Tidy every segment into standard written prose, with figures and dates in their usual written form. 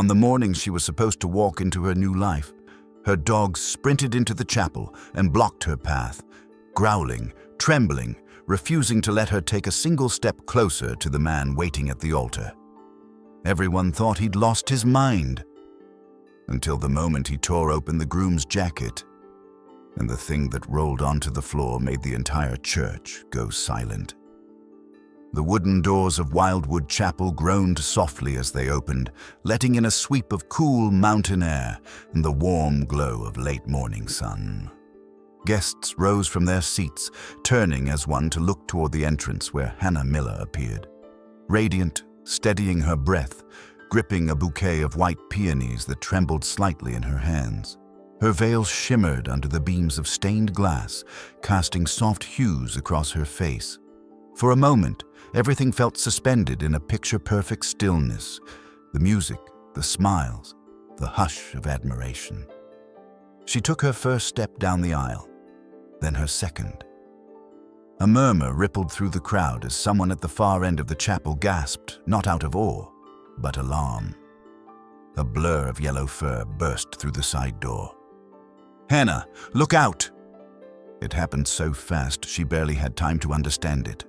On the morning she was supposed to walk into her new life, her dog sprinted into the chapel and blocked her path, growling, trembling, refusing to let her take a single step closer to the man waiting at the altar. Everyone thought he'd lost his mind, until the moment he tore open the groom's jacket, and the thing that rolled onto the floor made the entire church go silent. The wooden doors of Wildwood Chapel groaned softly as they opened, letting in a sweep of cool mountain air and the warm glow of late morning sun. Guests rose from their seats, turning as one to look toward the entrance where Hannah Miller appeared. Radiant, steadying her breath, gripping a bouquet of white peonies that trembled slightly in her hands. Her veil shimmered under the beams of stained glass, casting soft hues across her face. For a moment, everything felt suspended in a picture-perfect stillness. The music, the smiles, the hush of admiration. She took her first step down the aisle, then her second. A murmur rippled through the crowd as someone at the far end of the chapel gasped, not out of awe, but alarm. A blur of yellow fur burst through the side door. "Hannah, look out!" It happened so fast she barely had time to understand it.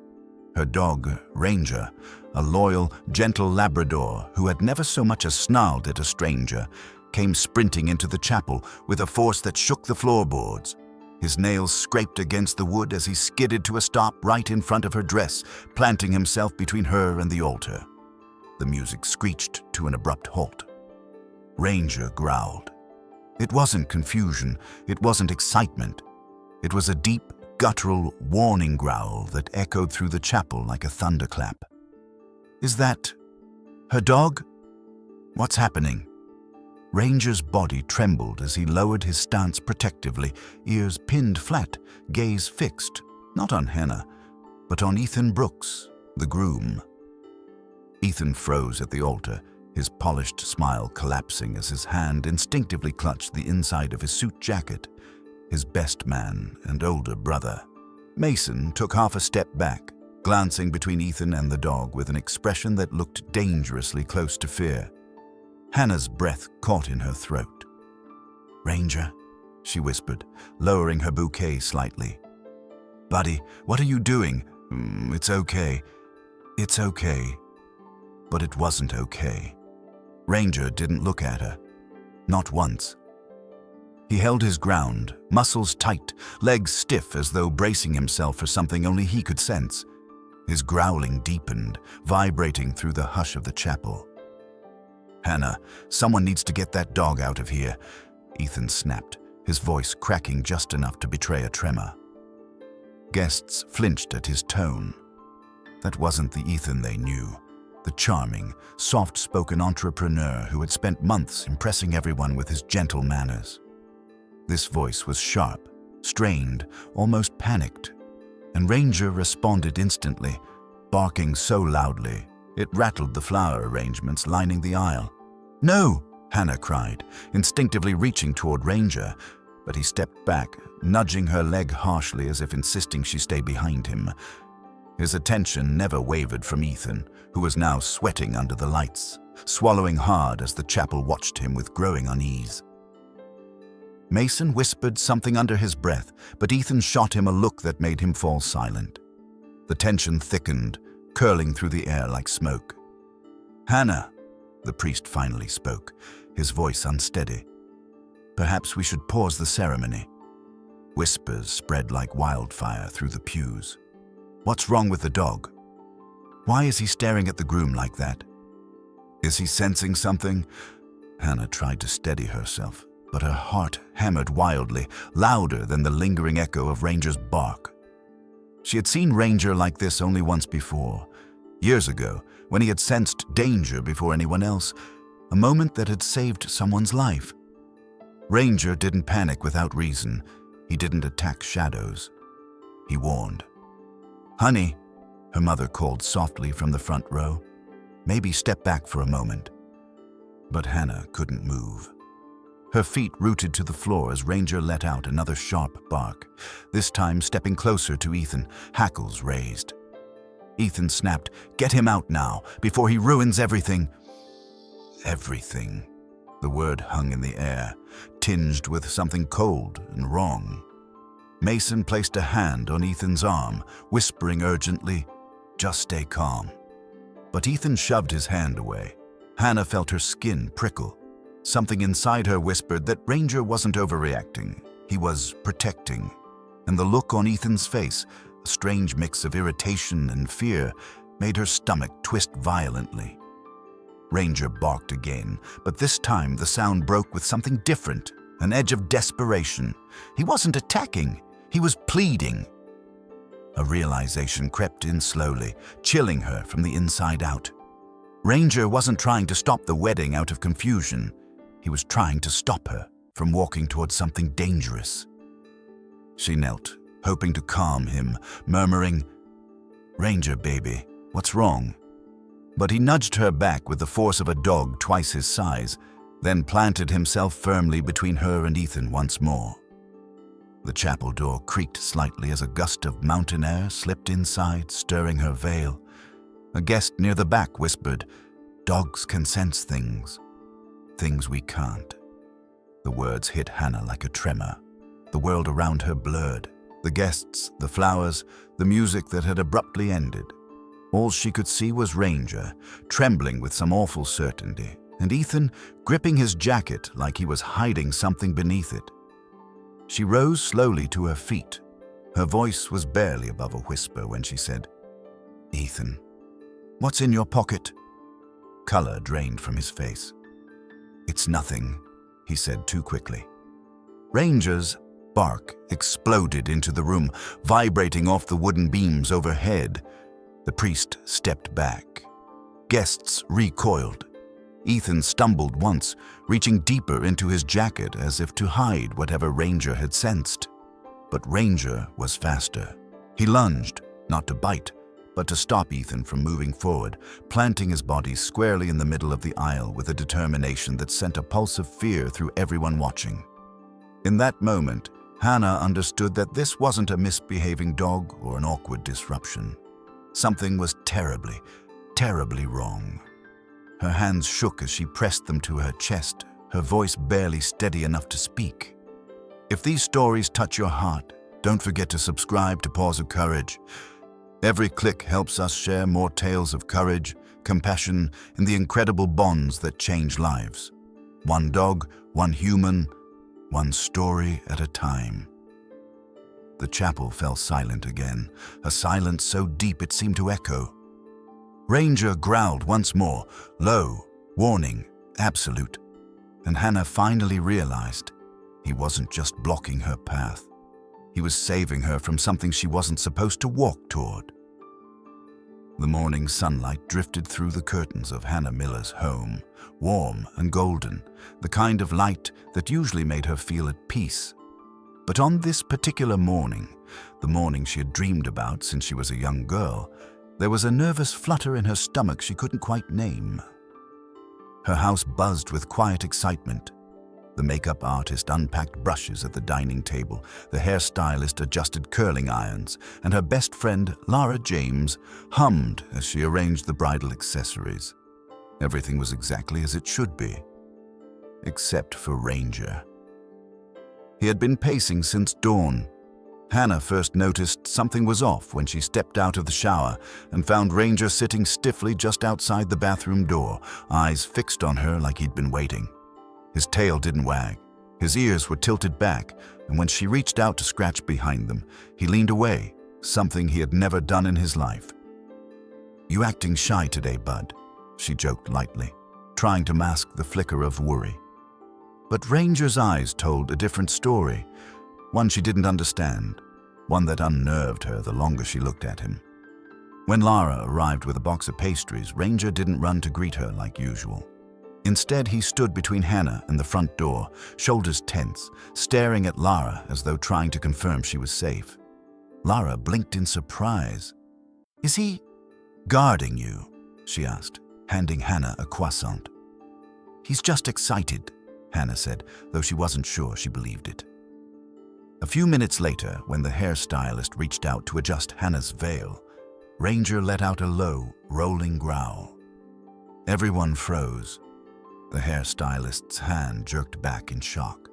Her dog, Ranger, a loyal, gentle Labrador who had never so much as snarled at a stranger, came sprinting into the chapel with a force that shook the floorboards. His nails scraped against the wood as he skidded to a stop right in front of her dress, planting himself between her and the altar. The music screeched to an abrupt halt. Ranger growled. It wasn't confusion, it wasn't excitement. It was a deep, guttural, warning growl that echoed through the chapel like a thunderclap. "Is that her dog? What's happening?" Ranger's body trembled as he lowered his stance protectively, ears pinned flat, gaze fixed, not on Hannah, but on Ethan Brooks, the groom. Ethan froze at the altar, his polished smile collapsing as his hand instinctively clutched the inside of his suit jacket. His best man and older brother. Mason took half a step back, glancing between Ethan and the dog with an expression that looked dangerously close to fear. Hannah's breath caught in her throat. "Ranger," she whispered, lowering her bouquet slightly. "Buddy, what are you doing?" It's okay. It's okay." But it wasn't okay. Ranger didn't look at her. Not once. He held his ground, muscles tight, legs stiff as though bracing himself for something only he could sense. His growling deepened, vibrating through the hush of the chapel. "Hannah, someone needs to get that dog out of here," Ethan snapped, his voice cracking just enough to betray a tremor. Guests flinched at his tone. That wasn't the Ethan they knew, the charming, soft-spoken entrepreneur who had spent months impressing everyone with his gentle manners. This voice was sharp, strained, almost panicked, and Ranger responded instantly, barking so loudly it rattled the flower arrangements lining the aisle. "No!" Hannah cried, instinctively reaching toward Ranger, but he stepped back, nudging her leg harshly as if insisting she stay behind him. His attention never wavered from Ethan, who was now sweating under the lights, swallowing hard as the chapel watched him with growing unease. Mason whispered something under his breath, but Ethan shot him a look that made him fall silent. The tension thickened, curling through the air like smoke. "Hannah," the priest finally spoke, his voice unsteady. "Perhaps we should pause the ceremony." Whispers spread like wildfire through the pews. "What's wrong with the dog? Why is he staring at the groom like that? Is he sensing something?" Hannah tried to steady herself, but her heart hammered wildly, louder than the lingering echo of Ranger's bark. She had seen Ranger like this only once before, years ago, when he had sensed danger before anyone else, a moment that had saved someone's life. Ranger didn't panic without reason. He didn't attack shadows. He warned. "Honey," her mother called softly from the front row. "Maybe step back for a moment." But Hannah couldn't move. Her feet rooted to the floor as Ranger let out another sharp bark, this time stepping closer to Ethan, hackles raised. Ethan snapped, "Get him out now, before he ruins everything." everything. The word hung in the air, tinged with something cold and wrong. Mason placed a hand on Ethan's arm, whispering urgently, "Just stay calm." But Ethan shoved his hand away. Hannah felt her skin prickle. Something inside her whispered that Ranger wasn't overreacting. He was protecting. And the look on Ethan's face, a strange mix of irritation and fear, made her stomach twist violently. Ranger barked again, but this time the sound broke with something different, an edge of desperation. He wasn't attacking, he was pleading. A realization crept in slowly, chilling her from the inside out. Ranger wasn't trying to stop the wedding out of confusion. He was trying to stop her from walking towards something dangerous. She knelt, hoping to calm him, murmuring, "Ranger, baby, what's wrong?" But he nudged her back with the force of a dog twice his size, then planted himself firmly between her and Ethan once more. The chapel door creaked slightly as a gust of mountain air slipped inside, stirring her veil. A guest near the back whispered, "Dogs can sense things we can't." The words hit Hannah like a tremor. The world around her blurred. The guests, the flowers, the music that had abruptly ended. All she could see was Ranger, trembling with some awful certainty, and Ethan gripping his jacket like he was hiding something beneath it. She rose slowly to her feet. Her voice was barely above a whisper when she said, "Ethan, what's in your pocket?" Color drained from his face. "It's nothing," he said too quickly. Ranger's bark exploded into the room, vibrating off the wooden beams overhead. The priest stepped back. Guests recoiled. Ethan stumbled once, reaching deeper into his jacket as if to hide whatever Ranger had sensed. But Ranger was faster. He lunged, not to bite, but to stop Ethan from moving forward, planting his body squarely in the middle of the aisle with a determination that sent a pulse of fear through everyone watching. In that moment, Hannah understood that this wasn't a misbehaving dog or an awkward disruption. Something was terribly, terribly wrong. Her hands shook as she pressed them to her chest, her voice barely steady enough to speak. If these stories touch your heart, don't forget to subscribe to Paws of Courage. Every click helps us share more tales of courage, compassion, and the incredible bonds that change lives. One dog, one human, one story at a time. The chapel fell silent again, a silence so deep it seemed to echo. Ranger growled once more, low, warning, absolute, and Hannah finally realized he wasn't just blocking her path. He was saving her from something she wasn't supposed to walk toward. The morning sunlight drifted through the curtains of Hannah Miller's home, warm and golden, the kind of light that usually made her feel at peace. But on this particular morning, the morning she had dreamed about since she was a young girl, there was a nervous flutter in her stomach she couldn't quite name. Her house buzzed with quiet excitement. The makeup artist unpacked brushes at the dining table, the hairstylist adjusted curling irons, and her best friend, Lara James, hummed as she arranged the bridal accessories. Everything was exactly as it should be, except for Ranger. He had been pacing since dawn. Hannah first noticed something was off when she stepped out of the shower and found Ranger sitting stiffly just outside the bathroom door, eyes fixed on her like he'd been waiting. His tail didn't wag. His ears were tilted back, and when she reached out to scratch behind them, he leaned away, something he had never done in his life. "You acting shy today, bud," she joked lightly, trying to mask the flicker of worry. But Ranger's eyes told a different story, one she didn't understand, one that unnerved her the longer she looked at him. When Lara arrived with a box of pastries, Ranger didn't run to greet her like usual. Instead, he stood between Hannah and the front door, shoulders tense, staring at Lara as though trying to confirm she was safe. Lara blinked in surprise. "Is he guarding you?" she asked, handing Hannah a croissant. "He's just excited," Hannah said, though she wasn't sure she believed it. A few minutes later, when the hairstylist reached out to adjust Hannah's veil, Ranger let out a low, rolling growl. Everyone froze. The hairstylist's hand jerked back in shock.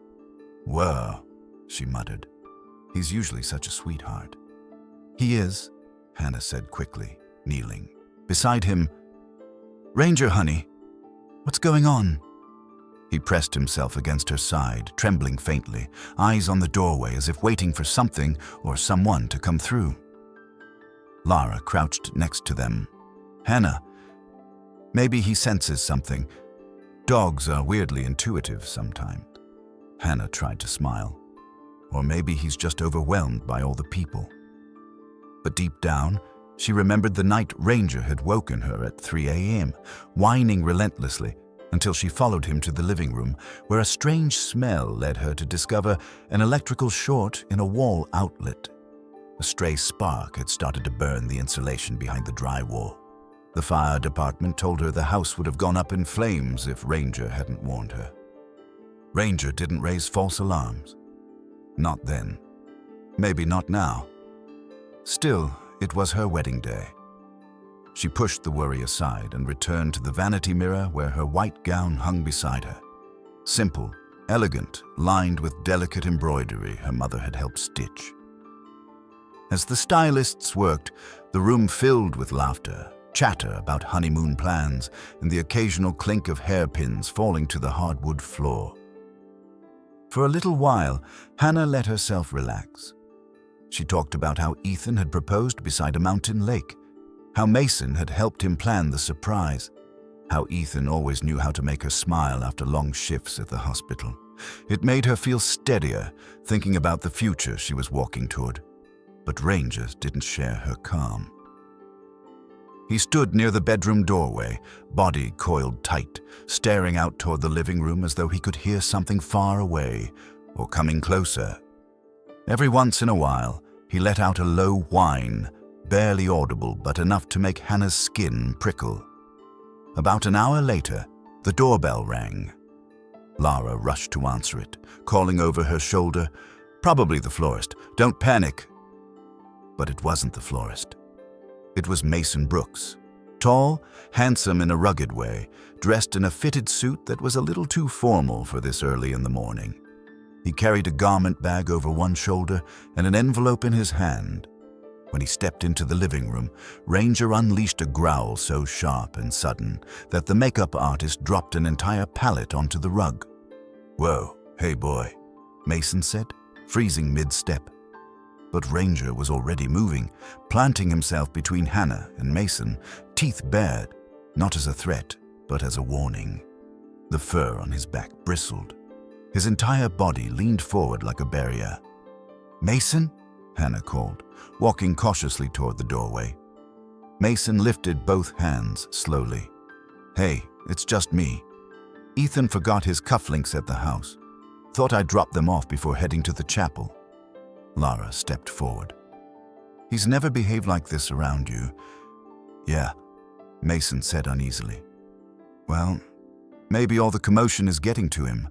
"Whoa," she muttered. "He's usually such a sweetheart." "He is," Hannah said quickly, kneeling. Beside him, "Ranger, honey, what's going on?" He pressed himself against her side, trembling faintly, eyes on the doorway as if waiting for something or someone to come through. Lara crouched next to them. "Hannah, maybe he senses something. Dogs are weirdly intuitive sometimes." Hannah tried to smile. Or maybe he's just overwhelmed by all the people. But deep down, she remembered the night Ranger had woken her at 3 a.m., whining relentlessly, until she followed him to the living room, where a strange smell led her to discover an electrical short in a wall outlet. A stray spark had started to burn the insulation behind the drywall. The fire department told her the house would have gone up in flames if Ranger hadn't warned her. Ranger didn't raise false alarms. Not then. Maybe not now. Still, it was her wedding day. She pushed the worry aside and returned to the vanity mirror where her white gown hung beside her. Simple, elegant, lined with delicate embroidery her mother had helped stitch. As the stylists worked, the room filled with laughter, chatter about honeymoon plans, and the occasional clink of hairpins falling to the hardwood floor. For a little while, Hannah let herself relax. She talked about how Ethan had proposed beside a mountain lake, how Mason had helped him plan the surprise, how Ethan always knew how to make her smile after long shifts at the hospital. It made her feel steadier, thinking about the future she was walking toward. But Ranger didn't share her calm. He stood near the bedroom doorway, body coiled tight, staring out toward the living room as though he could hear something far away or coming closer. Every once in a while, he let out a low whine, barely audible but enough to make Hannah's skin prickle. About an hour later, the doorbell rang. Lara rushed to answer it, calling over her shoulder, "Probably the florist. Don't panic." But it wasn't the florist. It was Mason Brooks. Tall, handsome in a rugged way, dressed in a fitted suit that was a little too formal for this early in the morning. He carried a garment bag over one shoulder and an envelope in his hand. When he stepped into the living room, Ranger unleashed a growl so sharp and sudden that the makeup artist dropped an entire pallet onto the rug. "Whoa, hey boy," Mason said, freezing mid-step. But Ranger was already moving, planting himself between Hannah and Mason, teeth bared, not as a threat, but as a warning. The fur on his back bristled. His entire body leaned forward like a barrier. "Mason?" Hannah called, walking cautiously toward the doorway. Mason lifted both hands slowly. "Hey, it's just me. Ethan forgot his cufflinks at the house. Thought I'd drop them off before heading to the chapel." Lara stepped forward. "He's never behaved like this around you." "Yeah," Mason said uneasily. "Well, maybe all the commotion is getting to him.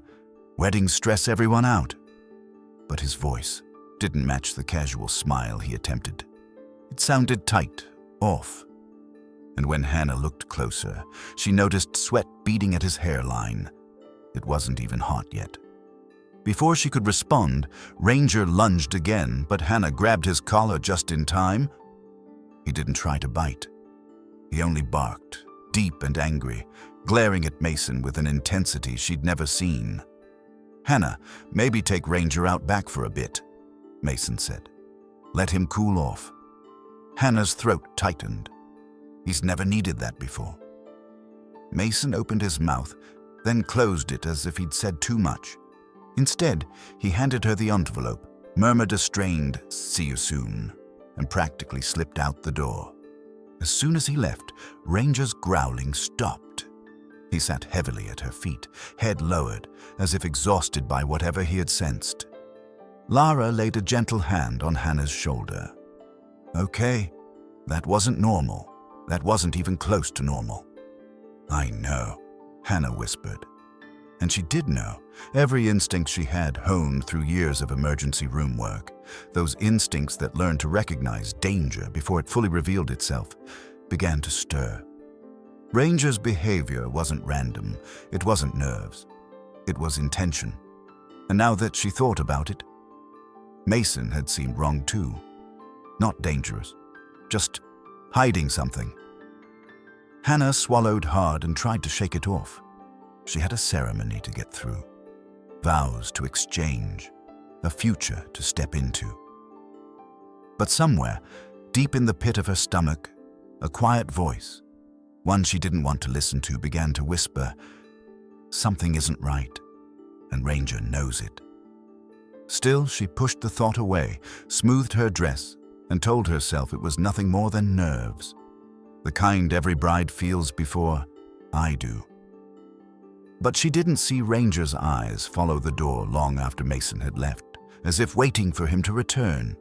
Weddings stress everyone out." But his voice didn't match the casual smile he attempted. It sounded tight, off. And when Hannah looked closer, she noticed sweat beading at his hairline. It wasn't even hot yet. Before she could respond, Ranger lunged again, but Hannah grabbed his collar just in time. He didn't try to bite. He only barked, deep and angry, glaring at Mason with an intensity she'd never seen. "Hannah, maybe take Ranger out back for a bit," Mason said. "Let him cool off." Hannah's throat tightened. He's never needed that before. Mason opened his mouth, then closed it as if he'd said too much. Instead, he handed her the envelope, murmured a strained, "See you soon," and practically slipped out the door. As soon as he left, Ranger's growling stopped. He sat heavily at her feet, head lowered, as if exhausted by whatever he had sensed. Lara laid a gentle hand on Hannah's shoulder. "Okay, that wasn't normal. That wasn't even close to normal." "I know," Hannah whispered. And she did know. Every instinct she had, honed through years of emergency room work, those instincts that learned to recognize danger before it fully revealed itself, began to stir. Ranger's behavior wasn't random, it wasn't nerves. It was intention. And now that she thought about it, Mason had seemed wrong too. Not dangerous, just hiding something. Hannah swallowed hard and tried to shake it off. She had a ceremony to get through, vows to exchange, a future to step into. But somewhere, deep in the pit of her stomach, a quiet voice, one she didn't want to listen to, began to whisper, "Something isn't right, and Ranger knows it." Still, she pushed the thought away, smoothed her dress, and told herself it was nothing more than nerves, the kind every bride feels before "I do." But she didn't see Ranger's eyes follow the door long after Mason had left, as if waiting for him to return.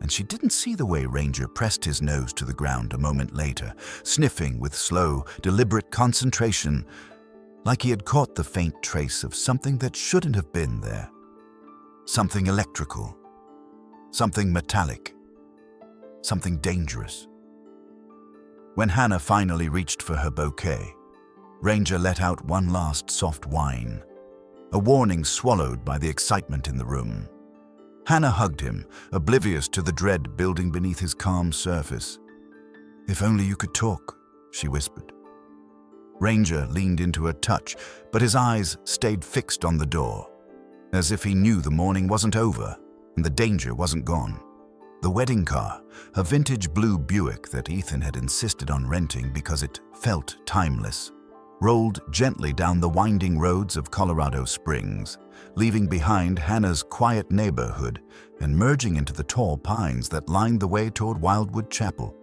And she didn't see the way Ranger pressed his nose to the ground a moment later, sniffing with slow, deliberate concentration, like he had caught the faint trace of something that shouldn't have been there. Something electrical, something metallic, something dangerous. When Hannah finally reached for her bouquet, Ranger let out one last soft whine, a warning swallowed by the excitement in the room. Hannah hugged him, oblivious to the dread building beneath his calm surface. "If only you could talk," she whispered. Ranger leaned into her touch, but his eyes stayed fixed on the door, as if he knew the morning wasn't over and the danger wasn't gone. The wedding car, a vintage blue Buick that Ethan had insisted on renting because it felt timeless, rolled gently down the winding roads of Colorado Springs, leaving behind Hannah's quiet neighborhood and merging into the tall pines that lined the way toward Wildwood Chapel.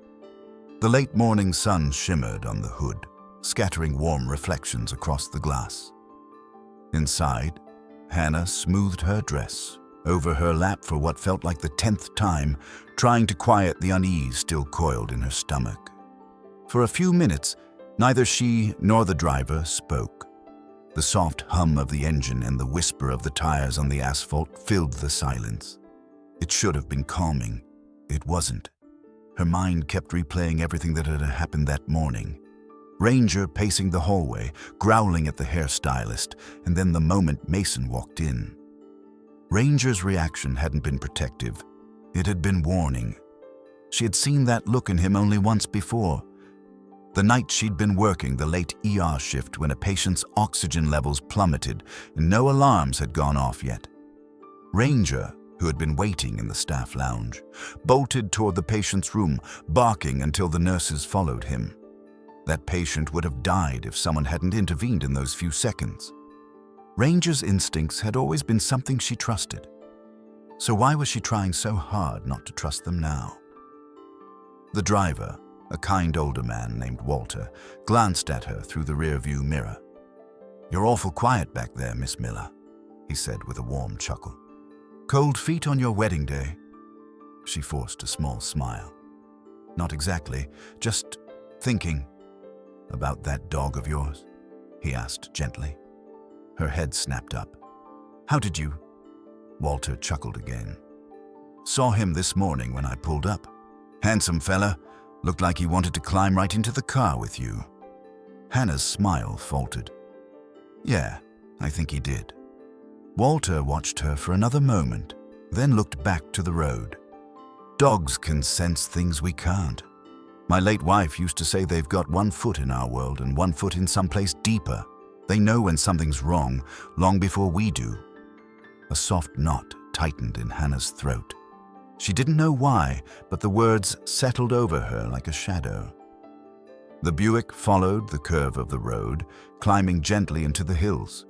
The late morning sun shimmered on the hood, scattering warm reflections across the glass. Inside, Hannah smoothed her dress over her lap for what felt like the 10th time, trying to quiet the unease still coiled in her stomach. For a few minutes, neither she nor the driver spoke. The soft hum of the engine and the whisper of the tires on the asphalt filled the silence. It should have been calming. It wasn't. Her mind kept replaying everything that had happened that morning. Ranger pacing the hallway, growling at the hairstylist, and then the moment Mason walked in. Ranger's reaction hadn't been protective. It had been warning. She had seen that look in him only once before. The night she'd been working the late ER shift when a patient's oxygen levels plummeted and no alarms had gone off yet. Ranger, who had been waiting in the staff lounge, bolted toward the patient's room, barking until the nurses followed him. That patient would have died if someone hadn't intervened in those few seconds. Ranger's instincts had always been something she trusted. So why was she trying so hard not to trust them now? The driver, a kind older man named Walter, glanced at her through the rearview mirror. "You're awful quiet back there, Miss Miller," he said with a warm chuckle. "Cold feet on your wedding day?" She forced a small smile. "Not exactly, just thinking." "About that dog of yours?" he asked gently. Her head snapped up. "How did you?" Walter chuckled again. "Saw him this morning when I pulled up. Handsome fella. Looked like he wanted to climb right into the car with you." Hannah's smile faltered. "Yeah, I think he did." Walter watched her for another moment, then looked back to the road. "Dogs can sense things we can't. My late wife used to say they've got one foot in our world and one foot in someplace deeper. They know when something's wrong, long before we do." A soft knot tightened in Hannah's throat. She didn't know why, but the words settled over her like a shadow. The Buick followed the curve of the road, climbing gently into the hills.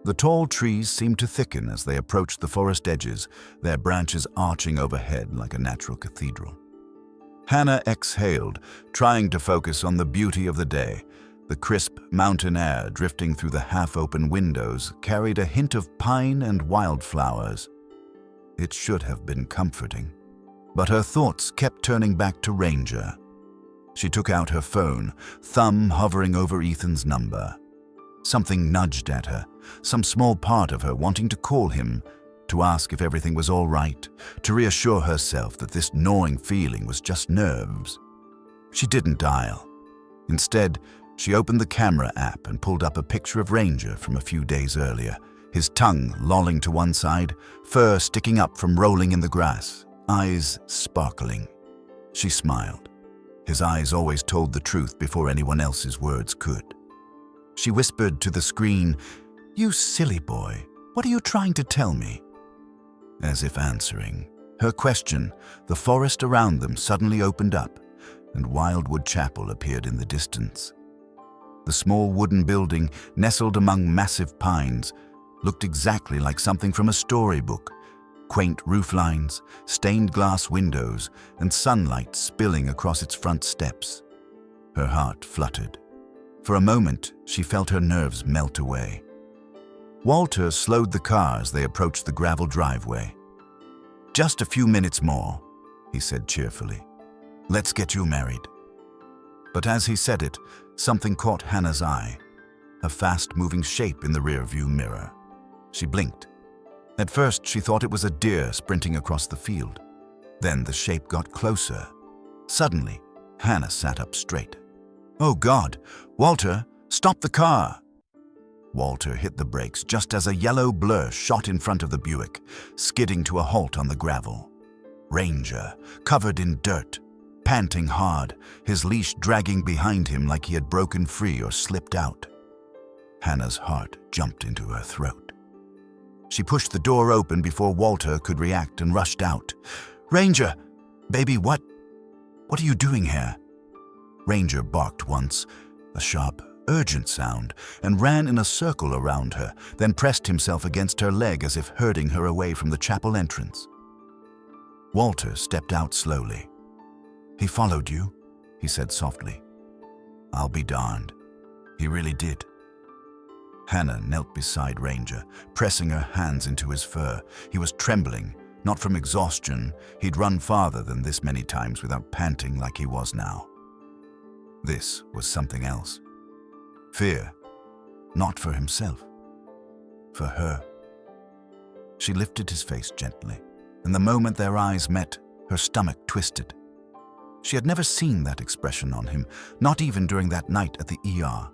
The tall trees seemed to thicken as they approached the forest edges, their branches arching overhead like a natural cathedral. Hannah exhaled, trying to focus on the beauty of the day. The crisp mountain air drifting through the half-open windows carried a hint of pine and wildflowers. It should have been comforting. But her thoughts kept turning back to Ranger. She took out her phone, thumb hovering over Ethan's number. Something nudged at her, some small part of her wanting to call him, to ask if everything was all right, to reassure herself that this gnawing feeling was just nerves. She didn't dial. Instead, she opened the camera app and pulled up a picture of Ranger from a few days earlier, his tongue lolling to one side, fur sticking up from rolling in the grass, eyes sparkling. She smiled. His eyes always told the truth before anyone else's words could. She whispered to the screen, "You silly boy, what are you trying to tell me?" As if answering her question, the forest around them suddenly opened up, and Wildwood Chapel appeared in the distance. The small wooden building, nestled among massive pines, looked exactly like something from a storybook. Quaint roof lines, stained glass windows, and sunlight spilling across its front steps. Her heart fluttered. For a moment, she felt her nerves melt away. Walter slowed the car as they approached the gravel driveway. "Just a few minutes more," he said cheerfully. "Let's get you married." But as he said it, something caught Hannah's eye, a fast-moving shape in the rearview mirror. She blinked. At first, she thought it was a deer sprinting across the field. Then the shape got closer. Suddenly, Hannah sat up straight. "Oh God! Walter, stop the car!" Walter hit the brakes just as a yellow blur shot in front of the Buick, skidding to a halt on the gravel. Ranger, covered in dirt, panting hard, his leash dragging behind him like he had broken free or slipped out. Hannah's heart jumped into her throat. She pushed the door open before Walter could react and rushed out. "Ranger! Baby, what are you doing here?" Ranger barked once, a sharp, urgent sound, and ran in a circle around her, then pressed himself against her leg as if herding her away from the chapel entrance. Walter stepped out slowly. "He followed you," he said softly. "I'll be darned. He really did." Hannah knelt beside Ranger, pressing her hands into his fur. He was trembling, not from exhaustion. He'd run farther than this many times without panting like he was now. This was something else. Fear, not for himself, for her. She lifted his face gently, and the moment their eyes met, her stomach twisted. She had never seen that expression on him, not even during that night at the ER.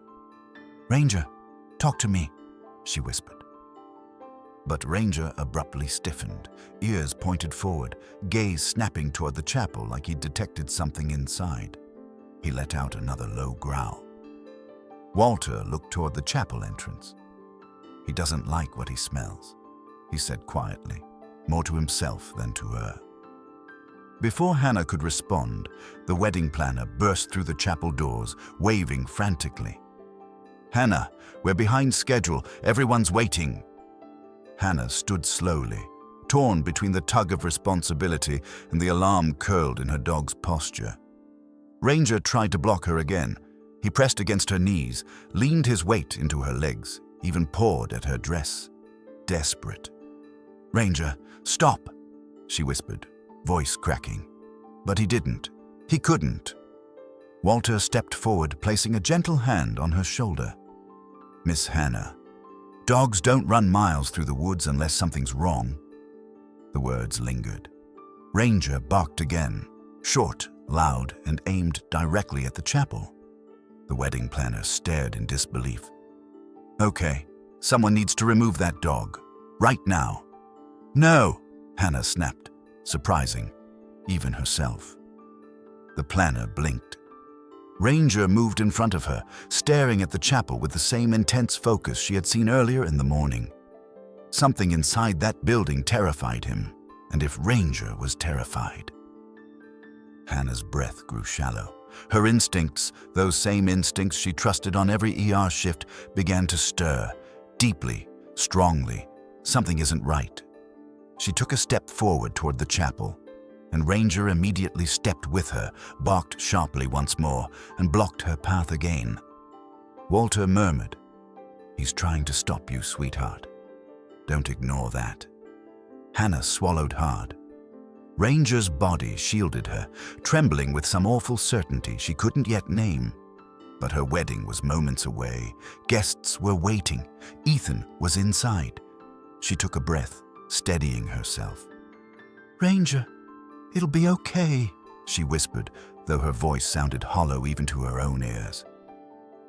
"Ranger, talk to me," she whispered. But Ranger abruptly stiffened, ears pointed forward, gaze snapping toward the chapel like he'd detected something inside. He let out another low growl. Walter looked toward the chapel entrance. "He doesn't like what he smells," he said quietly, more to himself than to her. Before Hannah could respond, the wedding planner burst through the chapel doors, waving frantically. "Hannah, we're behind schedule. Everyone's waiting." Hannah stood slowly, torn between the tug of responsibility and the alarm curled in her dog's posture. Ranger tried to block her again. He pressed against her knees, leaned his weight into her legs, even pawed at her dress. Desperate. "Ranger, stop," she whispered, voice cracking. But he didn't. He couldn't. Walter stepped forward, placing a gentle hand on her shoulder. "Miss Hannah, dogs don't run miles through the woods unless something's wrong." The words lingered. Ranger barked again, short, loud, and aimed directly at the chapel. The wedding planner stared in disbelief. "Okay, someone needs to remove that dog. Right now." "No," Hannah snapped, surprising, even herself. The planner blinked. Ranger moved in front of her, staring at the chapel with the same intense focus she had seen earlier in the morning. Something inside that building terrified him, and if Ranger was terrified. Hannah's breath grew shallow. Her instincts, those same instincts she trusted on every ER shift, began to stir, deeply, strongly. Something isn't right. She took a step forward toward the chapel, and Ranger immediately stepped with her, barked sharply once more, and blocked her path again. Walter murmured, "He's trying to stop you, sweetheart. Don't ignore that." Hannah swallowed hard. Ranger's body shielded her, trembling with some awful certainty she couldn't yet name. But her wedding was moments away. Guests were waiting. Ethan was inside. She took a breath, steadying herself. "Ranger, it'll be okay," she whispered, though her voice sounded hollow even to her own ears.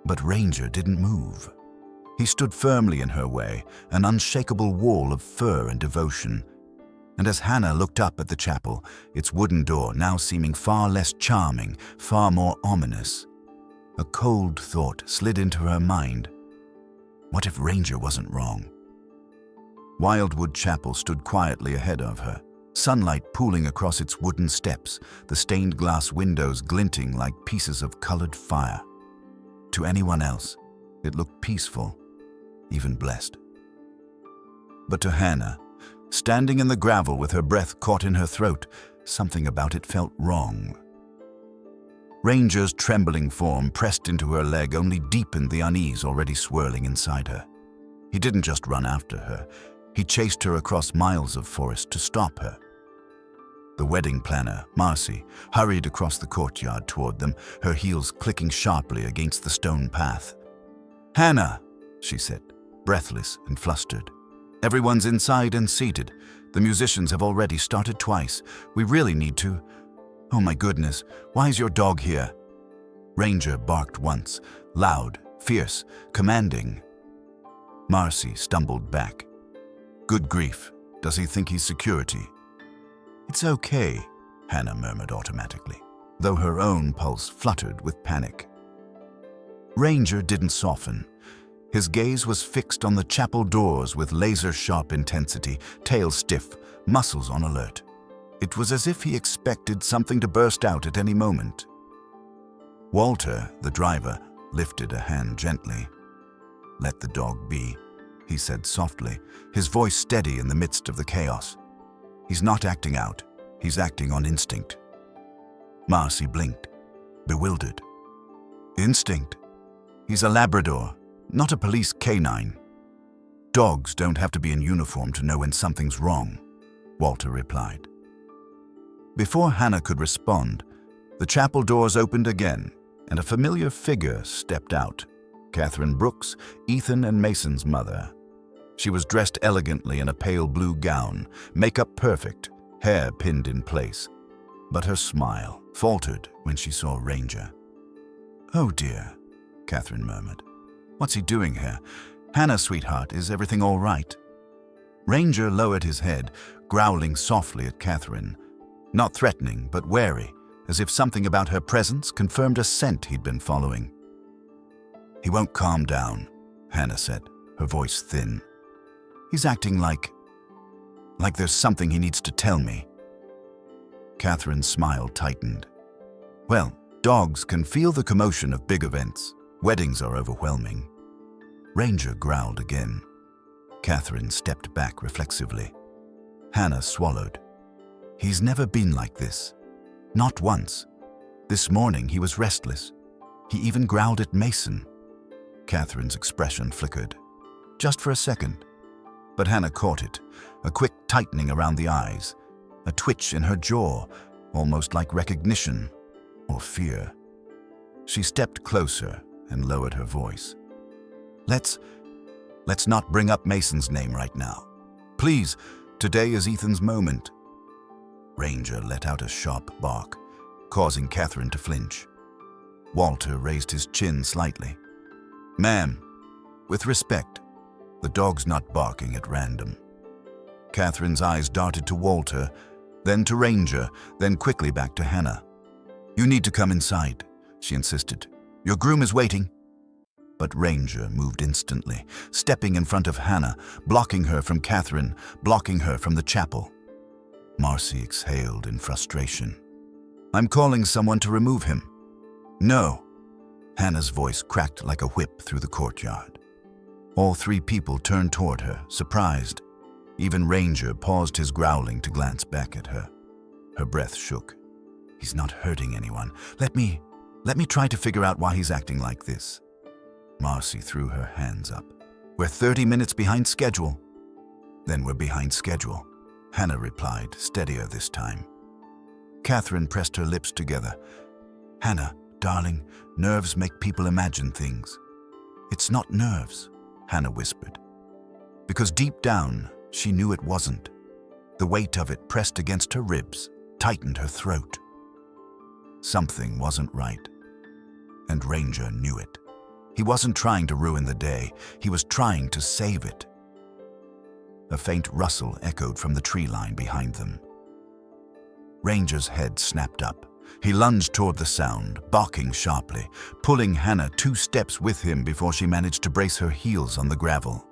But Ranger didn't move. He stood firmly in her way, an unshakable wall of fur and devotion. And as Hannah looked up at the chapel, its wooden door now seeming far less charming, far more ominous, a cold thought slid into her mind. What if Ranger wasn't wrong? Wildwood Chapel stood quietly ahead of her, sunlight pooling across its wooden steps, the stained glass windows glinting like pieces of colored fire. To anyone else, it looked peaceful, even blessed. But to Hannah, standing in the gravel with her breath caught in her throat, something about it felt wrong. Ranger's trembling form pressed into her leg only deepened the unease already swirling inside her. He didn't just run after her. He chased her across miles of forest to stop her. The wedding planner, Marcy, hurried across the courtyard toward them, her heels clicking sharply against the stone path. "Hannah," she said, breathless and flustered. "Everyone's inside and seated. The musicians have already started twice. We really need to... Oh my goodness, why is your dog here?" Ranger barked once, loud, fierce, commanding. Marcy stumbled back. "Good grief, does he think he's security?" "It's okay," Hannah murmured automatically, though her own pulse fluttered with panic. Ranger didn't soften. His gaze was fixed on the chapel doors with laser-sharp intensity, tail stiff, muscles on alert. It was as if he expected something to burst out at any moment. Walter, the driver, lifted a hand gently. "Let the dog be," he said softly, his voice steady in the midst of the chaos. "He's not acting out. He's acting on instinct." Marcy blinked, bewildered. "Instinct? He's a Labrador, not a police canine." "Dogs don't have to be in uniform to know when something's wrong," Walter replied. Before Hannah could respond, the chapel doors opened again, and a familiar figure stepped out. Catherine Brooks, Ethan and Mason's mother. She was dressed elegantly in a pale blue gown, makeup perfect, hair pinned in place. But her smile faltered when she saw Ranger. "Oh dear," Catherine murmured. "What's he doing here? Hannah, sweetheart, is everything all right?" Ranger lowered his head, growling softly at Catherine. Not threatening, but wary, as if something about her presence confirmed a scent he'd been following. "He won't calm down," Hannah said, her voice thin. "He's acting like there's something he needs to tell me." Catherine's smile tightened. "Well, dogs can feel the commotion of big events. Weddings are overwhelming." Ranger growled again. Catherine stepped back reflexively. Hannah swallowed. "He's never been like this. Not once. This morning he was restless. He even growled at Mason." Catherine's expression flickered. Just for a second. But Hannah caught it, a quick tightening around the eyes, a twitch in her jaw, almost like recognition or fear. She stepped closer and lowered her voice. Let's not bring up Mason's name right now. Please, today is Ethan's moment." Ranger let out a sharp bark, causing Catherine to flinch. Walter raised his chin slightly. "Ma'am, with respect, the dog's not barking at random." Catherine's eyes darted to Walter, then to Ranger, then quickly back to Hannah. "You need to come inside," she insisted. "Your groom is waiting." But Ranger moved instantly, stepping in front of Hannah, blocking her from Catherine, blocking her from the chapel. Marcy exhaled in frustration. "I'm calling someone to remove him." "No." Hannah's voice cracked like a whip through the courtyard. All three people turned toward her, surprised. Even Ranger paused his growling to glance back at her. Her breath shook. "He's not hurting anyone. Let me try to figure out why he's acting like this." Marcy threw her hands up. "We're 30 minutes behind schedule." "Then we're behind schedule," Hannah replied, steadier this time. Catherine pressed her lips together. "Hannah, darling, nerves make people imagine things." "It's not nerves," Hannah whispered. Because deep down, she knew it wasn't. The weight of it pressed against her ribs, tightened her throat. Something wasn't right, and Ranger knew it. He wasn't trying to ruin the day, he was trying to save it. A faint rustle echoed from the tree line behind them. Ranger's head snapped up. He lunged toward the sound, barking sharply, pulling Hannah 2 steps with him before she managed to brace her heels on the gravel.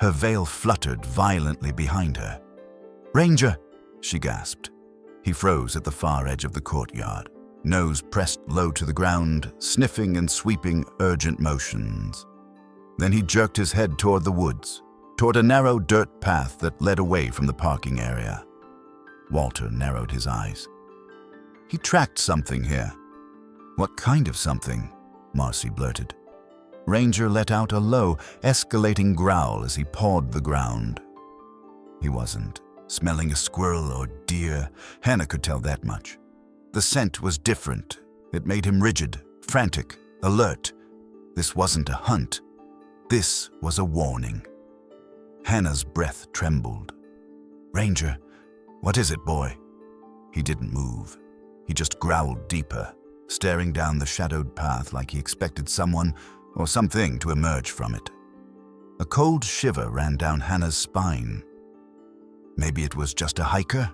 Her veil fluttered violently behind her. "Ranger!" she gasped. He froze at the far edge of the courtyard, nose pressed low to the ground, sniffing and sweeping urgent motions. Then he jerked his head toward the woods, toward a narrow dirt path that led away from the parking area. Walter narrowed his eyes. He tracked something here. "What kind of something?" Marcy blurted. Ranger let out a low, escalating growl as he pawed the ground. He wasn't smelling a squirrel or deer. Hannah could tell that much. The scent was different. It made him rigid, frantic, alert. This wasn't a hunt. This was a warning. Hannah's breath trembled. "Ranger, what is it, boy?" He didn't move. He just growled deeper, staring down the shadowed path like he expected someone or something to emerge from it. A cold shiver ran down Hannah's spine. "Maybe it was just a hiker,"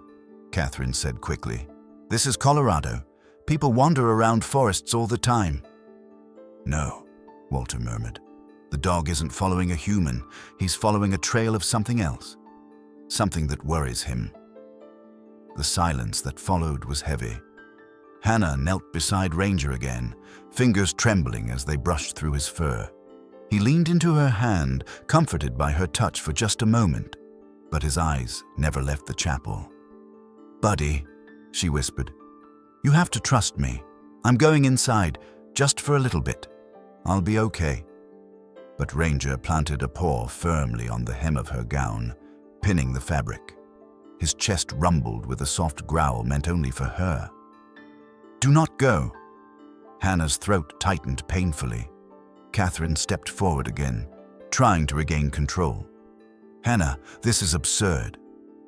Catherine said quickly. "This is Colorado. People wander around forests all the time." "No," Walter murmured. "The dog isn't following a human. He's following a trail of something else. Something that worries him." The silence that followed was heavy. Hannah knelt beside Ranger again, fingers trembling as they brushed through his fur. He leaned into her hand, comforted by her touch for just a moment, but his eyes never left the chapel. "Buddy," she whispered, "you have to trust me. I'm going inside, just for a little bit. I'll be okay." But Ranger planted a paw firmly on the hem of her gown, pinning the fabric. His chest rumbled with a soft growl meant only for her. "Do not go." Hannah's throat tightened painfully. Catherine stepped forward again, trying to regain control. "Hannah, this is absurd.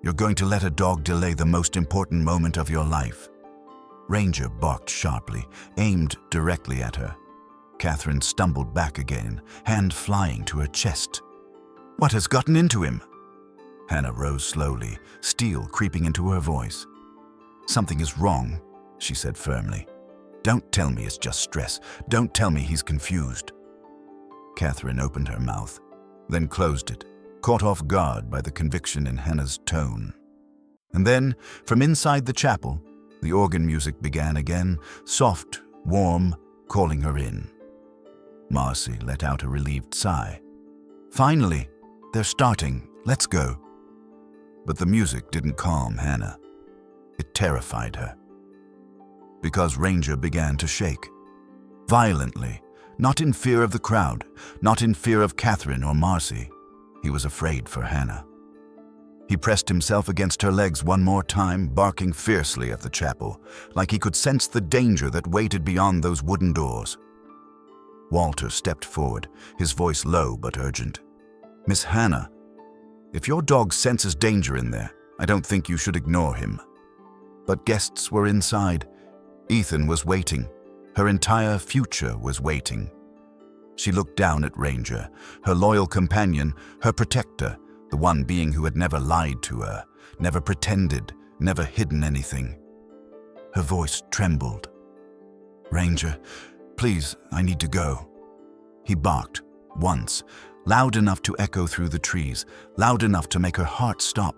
You're going to let a dog delay the most important moment of your life." Ranger barked sharply, aimed directly at her. Catherine stumbled back again, hand flying to her chest. "What has gotten into him?" Hannah rose slowly, steel creeping into her voice. "Something is wrong," she said firmly. "Don't tell me it's just stress. Don't tell me he's confused." Catherine opened her mouth, then closed it, caught off guard by the conviction in Hannah's tone. And then, from inside the chapel, the organ music began again, soft, warm, calling her in. Marcy let out a relieved sigh. "Finally, they're starting. Let's go." But the music didn't calm Hannah. It terrified her. Because Ranger began to shake. Violently, not in fear of the crowd, not in fear of Catherine or Marcy. He was afraid for Hannah. He pressed himself against her legs one more time, barking fiercely at the chapel, like he could sense the danger that waited beyond those wooden doors. Walter stepped forward, his voice low but urgent. "Miss Hannah, if your dog senses danger in there, I don't think you should ignore him." But guests were inside. Ethan was waiting. Her entire future was waiting. She looked down at Ranger, her loyal companion, her protector, the one being who had never lied to her, never pretended, never hidden anything. Her voice trembled. "Ranger, please, I need to go." He barked, once, loud enough to echo through the trees, loud enough to make her heart stop.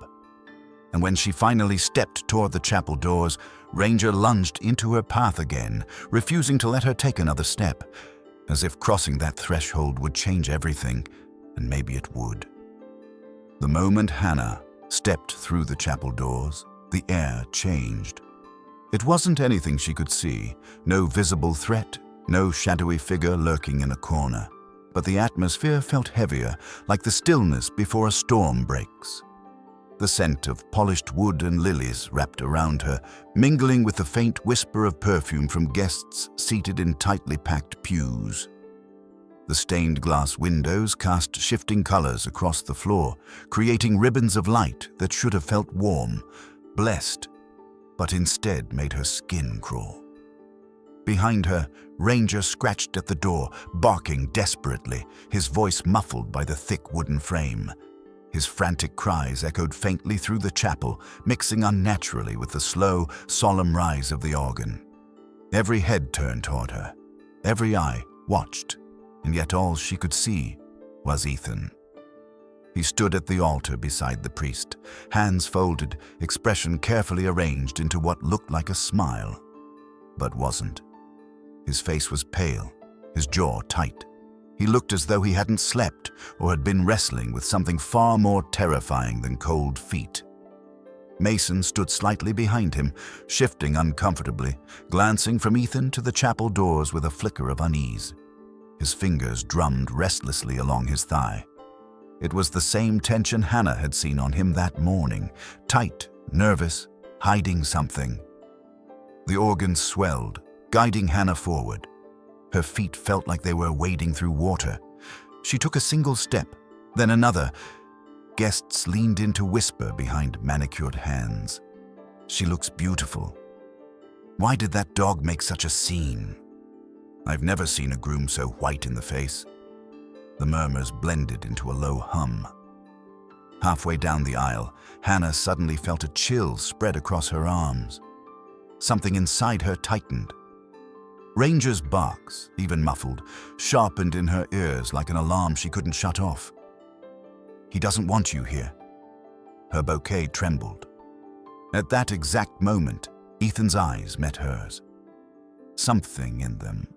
And when she finally stepped toward the chapel doors, Ranger lunged into her path again, refusing to let her take another step, as if crossing that threshold would change everything, and maybe it would. The moment Hannah stepped through the chapel doors, the air changed. It wasn't anything she could see, no visible threat, no shadowy figure lurking in a corner, but the atmosphere felt heavier, like the stillness before a storm breaks. The scent of polished wood and lilies wrapped around her, mingling with the faint whisper of perfume from guests seated in tightly packed pews. The stained glass windows cast shifting colors across the floor, creating ribbons of light that should have felt warm, blessed, but instead made her skin crawl. Behind her, Ranger scratched at the door, barking desperately, his voice muffled by the thick wooden frame. His frantic cries echoed faintly through the chapel, mixing unnaturally with the slow, solemn rise of the organ. Every head turned toward her. Every eye watched, and yet all she could see was Ethan. He stood at the altar beside the priest, hands folded, expression carefully arranged into what looked like a smile, but wasn't. His face was pale, his jaw tight. He looked as though he hadn't slept or had been wrestling with something far more terrifying than cold feet. Mason stood slightly behind him, shifting uncomfortably, glancing from Ethan to the chapel doors with a flicker of unease. His fingers drummed restlessly along his thigh. It was the same tension Hannah had seen on him that morning, tight, nervous, hiding something. The organ swelled, guiding Hannah forward. Her feet felt like they were wading through water. She took a single step, then another. Guests leaned in to whisper behind manicured hands. "She looks beautiful. Why did that dog make such a scene? I've never seen a groom so white in the face." The murmurs blended into a low hum. Halfway down the aisle, Hannah suddenly felt a chill spread across her arms. Something inside her tightened. Ranger's barks, even muffled, sharpened in her ears like an alarm she couldn't shut off. "He doesn't want you here." Her bouquet trembled. At that exact moment, Ethan's eyes met hers. Something in them,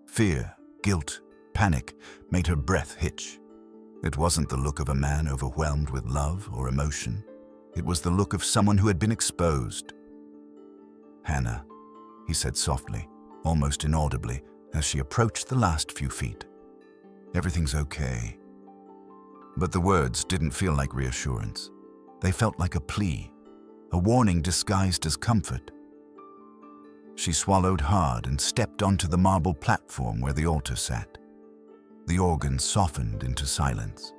fear, guilt, panic, made her breath hitch. It wasn't the look of a man overwhelmed with love or emotion. It was the look of someone who had been exposed. "Hannah," he said softly, almost inaudibly, as she approached the last few feet. "Everything's okay." But the words didn't feel like reassurance. They felt like a plea, a warning disguised as comfort. She swallowed hard and stepped onto the marble platform where the altar sat. The organ softened into silence.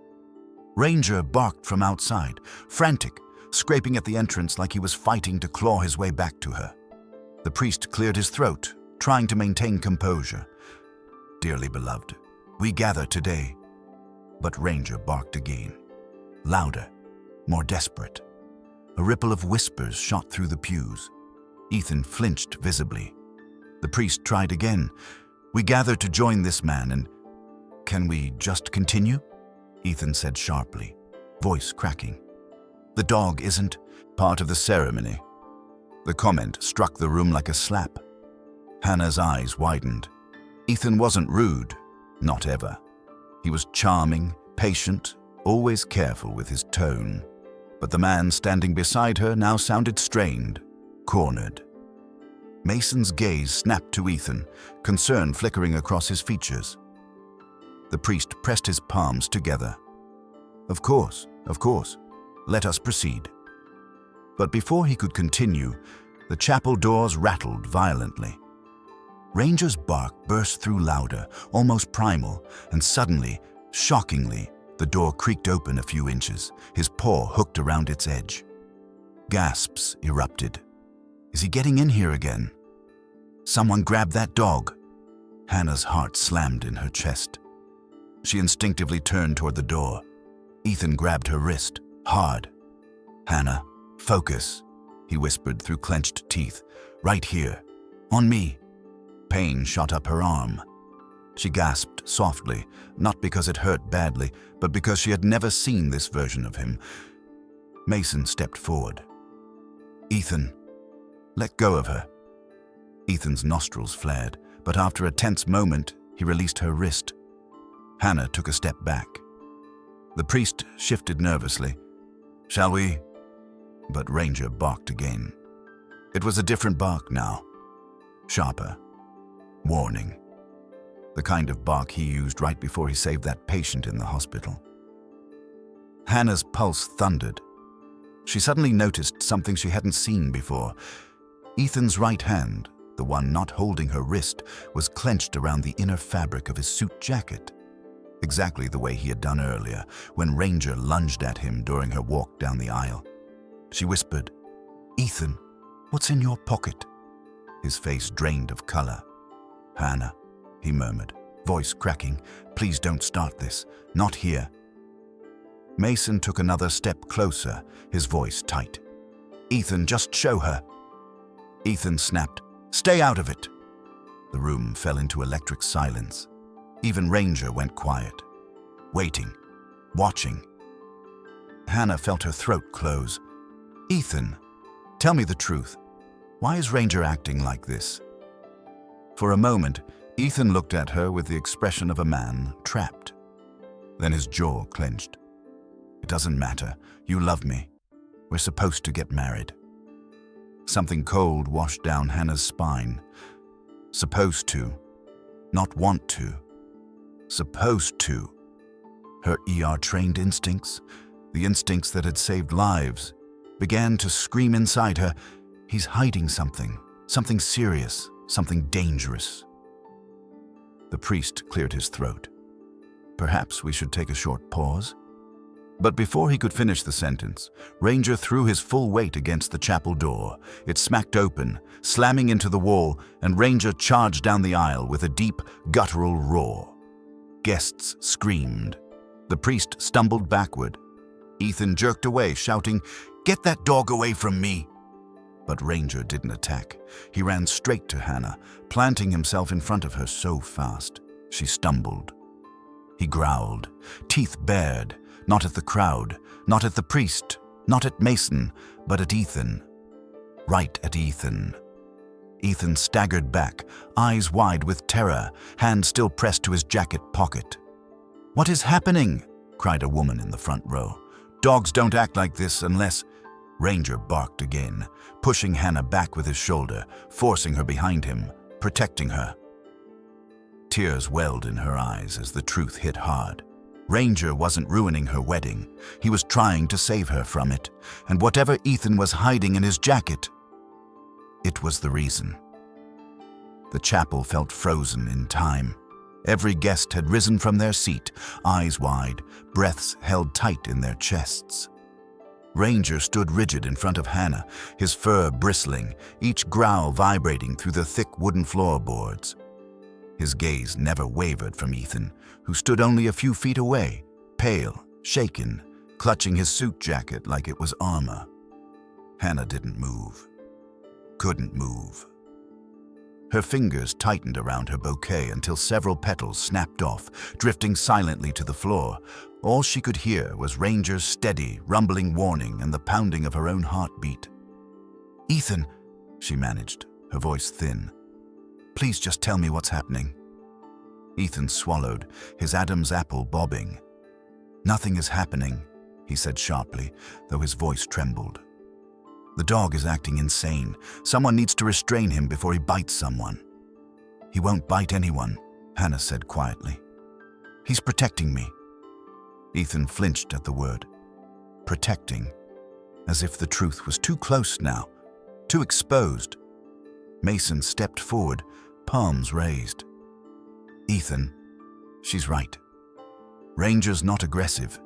Ranger barked from outside, frantic, scraping at the entrance like he was fighting to claw his way back to her. The priest cleared his throat, trying to maintain composure. "Dearly beloved, we gather today." But Ranger barked again, louder, more desperate. A ripple of whispers shot through the pews. Ethan flinched visibly. The priest tried again. "We gather to join this man and—" "Can we just continue?" Ethan said sharply, voice cracking. "The dog isn't part of the ceremony." The comment struck the room like a slap. Hannah's eyes widened. Ethan wasn't rude, not ever. He was charming, patient, always careful with his tone. But the man standing beside her now sounded strained, cornered. Mason's gaze snapped to Ethan, concern flickering across his features. The priest pressed his palms together. Of course. Let us proceed." But before he could continue, the chapel doors rattled violently. Ranger's bark burst through louder, almost primal, and suddenly, shockingly, the door creaked open a few inches, his paw hooked around its edge. Gasps erupted. "Is he getting in here again? Someone grab that dog." Hannah's heart slammed in her chest. She instinctively turned toward the door. Ethan grabbed her wrist, hard. "Hannah, focus," he whispered through clenched teeth. "Right here. On me." Pain shot up her arm. She gasped softly, not because it hurt badly, but because she had never seen this version of him. Mason stepped forward. "Ethan, let go of her." Ethan's nostrils flared, but after a tense moment, he released her wrist. Hannah took a step back. The priest shifted nervously. "Shall we?" But Ranger barked again. It was a different bark now. Sharper. Warning. The kind of bark he used right before he saved that patient in the hospital. Hannah's pulse thundered. She suddenly noticed something she hadn't seen before. Ethan's right hand, the one not holding her wrist, was clenched around the inner fabric of his suit jacket. Exactly the way he had done earlier, when Ranger lunged at him during her walk down the aisle. She whispered, "Ethan, what's in your pocket?" His face drained of color. "Hannah," he murmured, voice cracking. "Please don't start this. Not here." Mason took another step closer, his voice tight. "Ethan, just show her." Ethan snapped, "Stay out of it." The room fell into electric silence. Even Ranger went quiet, waiting, watching. Hannah felt her throat close. "Ethan, tell me the truth. Why is Ranger acting like this?" For a moment, Ethan looked at her with the expression of a man trapped. Then his jaw clenched. "It doesn't matter. You love me. We're supposed to get married." Something cold washed down Hannah's spine. Supposed to. Not want to. Supposed to. Her ER-trained instincts, the instincts that had saved lives, began to scream inside her, "He's hiding something. Something serious. Something dangerous." The priest cleared his throat. "Perhaps we should take a short pause?" But before he could finish the sentence, Ranger threw his full weight against the chapel door. It smacked open, slamming into the wall, and Ranger charged down the aisle with a deep, guttural roar. Guests screamed. The priest stumbled backward. Ethan jerked away, shouting, "Get that dog away from me!" But Ranger didn't attack. He ran straight to Hannah, planting himself in front of her so fast, she stumbled. He growled, teeth bared, not at the crowd, not at the priest, not at Mason, but at Ethan. Right at Ethan. Ethan staggered back, eyes wide with terror, hand still pressed to his jacket pocket. "What is happening?" cried a woman in the front row. "Dogs don't act like this unless—" Ranger barked again, pushing Hannah back with his shoulder, forcing her behind him, protecting her. Tears welled in her eyes as the truth hit hard. Ranger wasn't ruining her wedding. He was trying to save her from it, and whatever Ethan was hiding in his jacket, it was the reason. The chapel felt frozen in time. Every guest had risen from their seat, eyes wide, breaths held tight in their chests. Ranger stood rigid in front of Hannah, his fur bristling, each growl vibrating through the thick wooden floorboards. His gaze never wavered from Ethan, who stood only a few feet away, pale, shaken, clutching his suit jacket like it was armor. Hannah didn't move. Couldn't move. Her fingers tightened around her bouquet until several petals snapped off, drifting silently to the floor. All she could hear was Ranger's steady, rumbling warning and the pounding of her own heartbeat. "Ethan," she managed, her voice thin. "Please just tell me what's happening." Ethan swallowed, his Adam's apple bobbing. "Nothing is happening," he said sharply, though his voice trembled. "The dog is acting insane. Someone needs to restrain him before he bites someone." "He won't bite anyone," Hannah said quietly. "He's protecting me." Ethan flinched at the word. Protecting. As if the truth was too close now, too exposed. Mason stepped forward, palms raised. "Ethan, she's right. Ranger's not aggressive.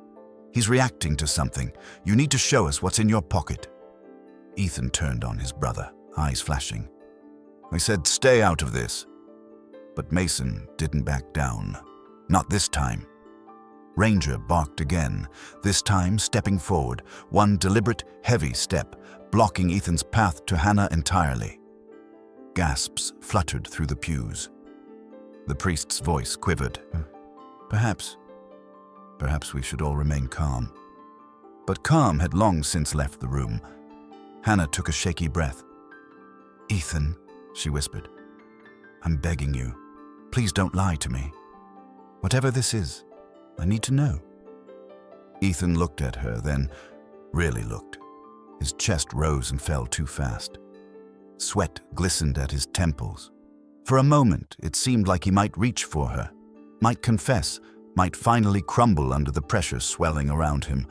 He's reacting to something. You need to show us what's in your pocket." Ethan turned on his brother, eyes flashing. "I said stay out of this." But Mason didn't back down. Not this time. Ranger barked again, this time stepping forward, one deliberate, heavy step, blocking Ethan's path to Hannah entirely. Gasps fluttered through the pews. The priest's voice quivered. Perhaps we should all remain calm." But calm had long since left the room. Hannah took a shaky breath. "Ethan," she whispered, "I'm begging you. Please don't lie to me. Whatever this is, I need to know." Ethan looked at her, then really looked. His chest rose and fell too fast. Sweat glistened at his temples. For a moment, it seemed like he might reach for her, might confess, might finally crumble under the pressure swelling around him.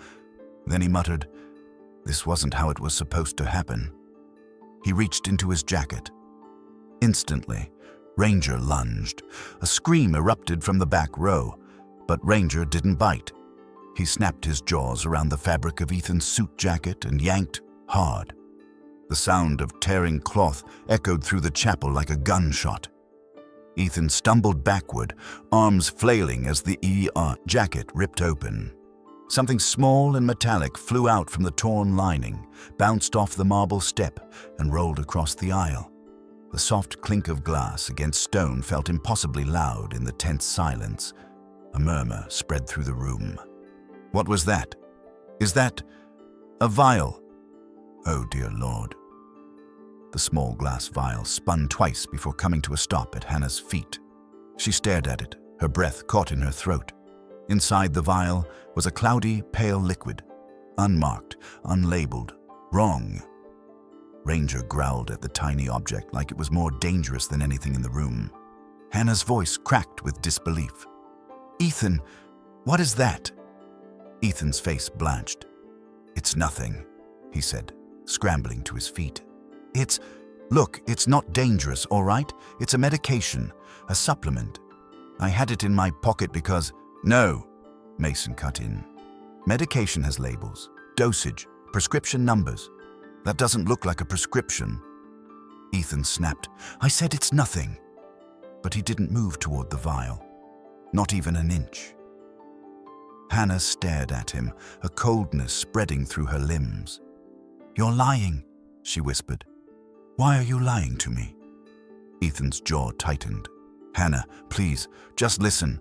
Then he muttered, "This wasn't how it was supposed to happen." He reached into his jacket. Instantly, Ranger lunged. A scream erupted from the back row, but Ranger didn't bite. He snapped his jaws around the fabric of Ethan's suit jacket and yanked hard. The sound of tearing cloth echoed through the chapel like a gunshot. Ethan stumbled backward, arms flailing as the jacket ripped open. Something small and metallic flew out from the torn lining, bounced off the marble step, and rolled across the aisle. The soft clink of glass against stone felt impossibly loud in the tense silence. A murmur spread through the room. What was that? Is that a vial? Oh, dear Lord. The small glass vial spun twice before coming to a stop at Hannah's feet. She stared at it, her breath caught in her throat. Inside the vial was a cloudy, pale liquid. Unmarked, unlabeled, wrong. Ranger growled at the tiny object like it was more dangerous than anything in the room. Hannah's voice cracked with disbelief. "Ethan, what is that?" Ethan's face blanched. "It's nothing," he said, scrambling to his feet. Look, it's not dangerous, all right? It's a medication, a supplement. I had it in my pocket because—" "No," Mason cut in. "Medication has labels, dosage, prescription numbers. That doesn't look like a prescription." Ethan snapped. "I said it's nothing." But he didn't move toward the vial. Not even an inch. Hannah stared at him, a coldness spreading through her limbs. "You're lying," she whispered. "Why are you lying to me?" Ethan's jaw tightened. "Hannah, please, just listen."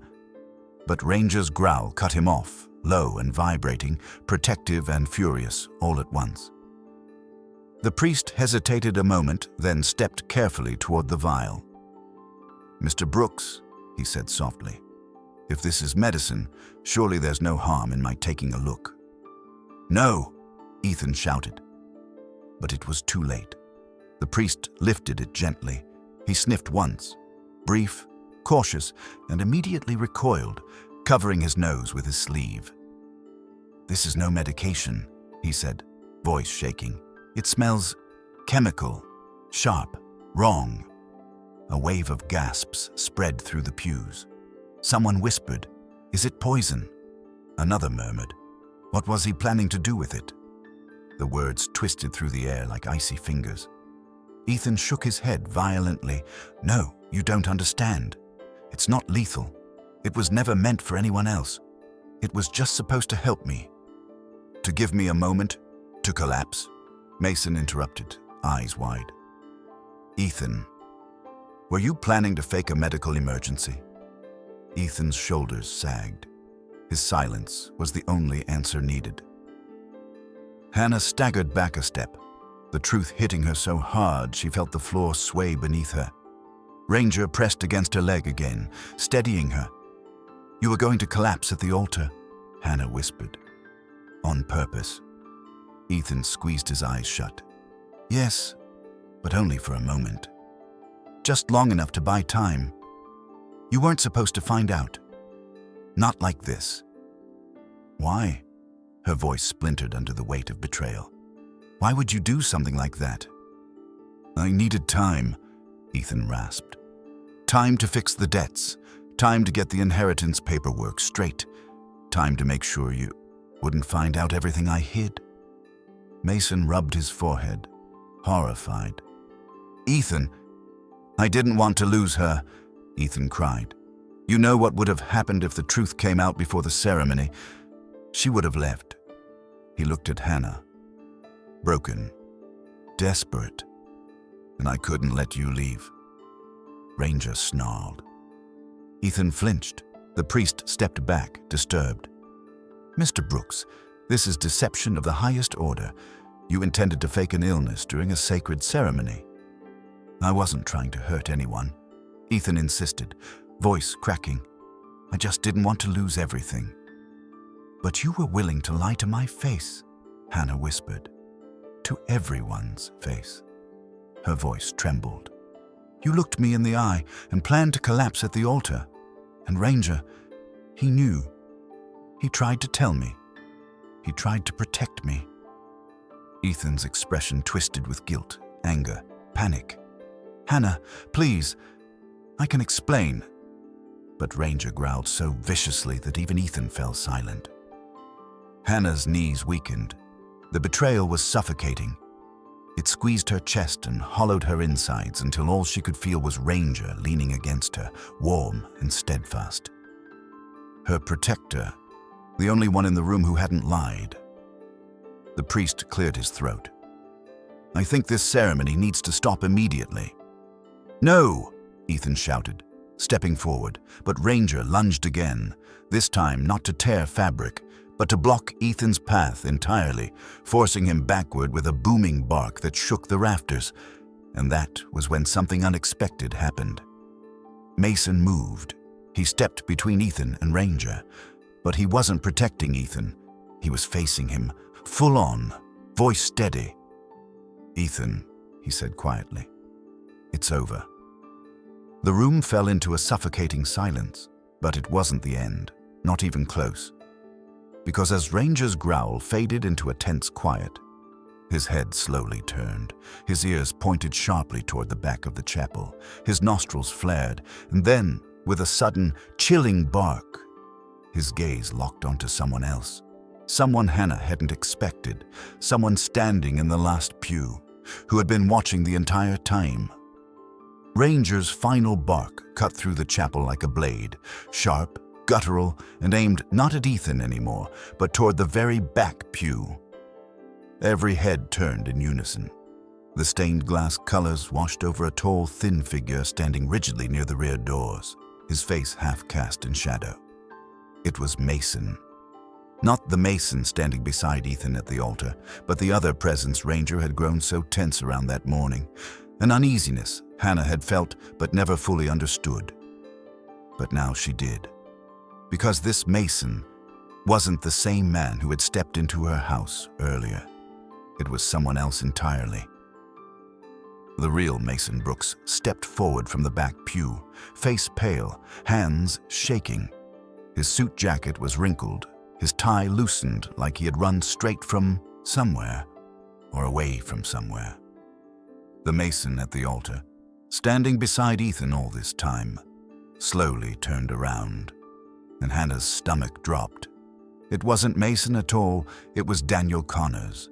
But Ranger's growl cut him off, low and vibrating, protective and furious, all at once. The priest hesitated a moment, then stepped carefully toward the vial. "Mr. Brooks," he said softly, "if this is medicine, surely there's no harm in my taking a look." "No!" Ethan shouted. But it was too late. The priest lifted it gently. He sniffed once, brief, cautious, and immediately recoiled, covering his nose with his sleeve. "This is no medication," he said, voice shaking. "It smells chemical, sharp, wrong." A wave of gasps spread through the pews. Someone whispered, "Is it poison?" Another murmured, "What was he planning to do with it?" The words twisted through the air like icy fingers. Ethan shook his head violently. "No, you don't understand. It's not lethal. It was never meant for anyone else. It was just supposed to help me." "To give me a moment to collapse?" Mason interrupted, eyes wide. "Ethan, were you planning to fake a medical emergency?" Ethan's shoulders sagged. His silence was the only answer needed. Hannah staggered back a step, the truth hitting her so hard she felt the floor sway beneath her. Ranger pressed against her leg again, steadying her. "You were going to collapse at the altar," Hannah whispered. "On purpose." Ethan squeezed his eyes shut. "Yes, but only for a moment. Just long enough to buy time. You weren't supposed to find out. Not like this." "Why?" Her voice splintered under the weight of betrayal. "Why would you do something like that?" "I needed time," Ethan rasped. "Time to fix the debts. Time to get the inheritance paperwork straight. Time to make sure you wouldn't find out everything I hid." Mason rubbed his forehead, horrified. "Ethan, I didn't want to lose her," Ethan cried. "You know what would have happened if the truth came out before the ceremony. She would have left." He looked at Hannah. "Broken, desperate, and I couldn't let you leave." Ranger snarled. Ethan flinched. The priest stepped back, disturbed. "Mr. Brooks, this is deception of the highest order. You intended to fake an illness during a sacred ceremony." "I wasn't trying to hurt anyone," Ethan insisted, voice cracking. "I just didn't want to lose everything." "But you were willing to lie to my face," Hannah whispered. "To everyone's face." Her voice trembled. "You looked me in the eye and planned to collapse at the altar. And Ranger, he knew. He tried to tell me. He tried to protect me." Ethan's expression twisted with guilt, anger, panic. "Hannah, please, I can explain." But Ranger growled so viciously that even Ethan fell silent. Hannah's knees weakened. The betrayal was suffocating. It squeezed her chest and hollowed her insides until all she could feel was Ranger leaning against her, warm and steadfast. Her protector, the only one in the room who hadn't lied. The priest cleared his throat. "I think this ceremony needs to stop immediately." "No!" Ethan shouted, stepping forward, but Ranger lunged again, this time not to tear fabric, but to block Ethan's path entirely, forcing him backward with a booming bark that shook the rafters. And that was when something unexpected happened. Mason moved. He stepped between Ethan and Ranger, but he wasn't protecting Ethan. He was facing him, full on, voice steady. "Ethan," he said quietly, "it's over." The room fell into a suffocating silence, but it wasn't the end, not even close. Because as Ranger's growl faded into a tense quiet, his head slowly turned, his ears pointed sharply toward the back of the chapel, his nostrils flared, and then, with a sudden, chilling bark, his gaze locked onto someone else. Someone Hannah hadn't expected, someone standing in the last pew, who had been watching the entire time. Ranger's final bark cut through the chapel like a blade, sharp, guttural, and aimed not at Ethan anymore, but toward the very back pew. Every head turned in unison. The stained glass colors washed over a tall, thin figure standing rigidly near the rear doors, his face half cast in shadow. It was Mason. Not the Mason standing beside Ethan at the altar, but the other presence Ranger had grown so tense around that morning, an uneasiness Hannah had felt but never fully understood. But now she did. Because this Mason wasn't the same man who had stepped into her house earlier. It was someone else entirely. The real Mason Brooks stepped forward from the back pew, face pale, hands shaking. His suit jacket was wrinkled, his tie loosened like he had run straight from somewhere, or away from somewhere. The Mason at the altar, standing beside Ethan all this time, slowly turned around, and Hannah's stomach dropped. It wasn't Mason at all, it was Daniel Connors,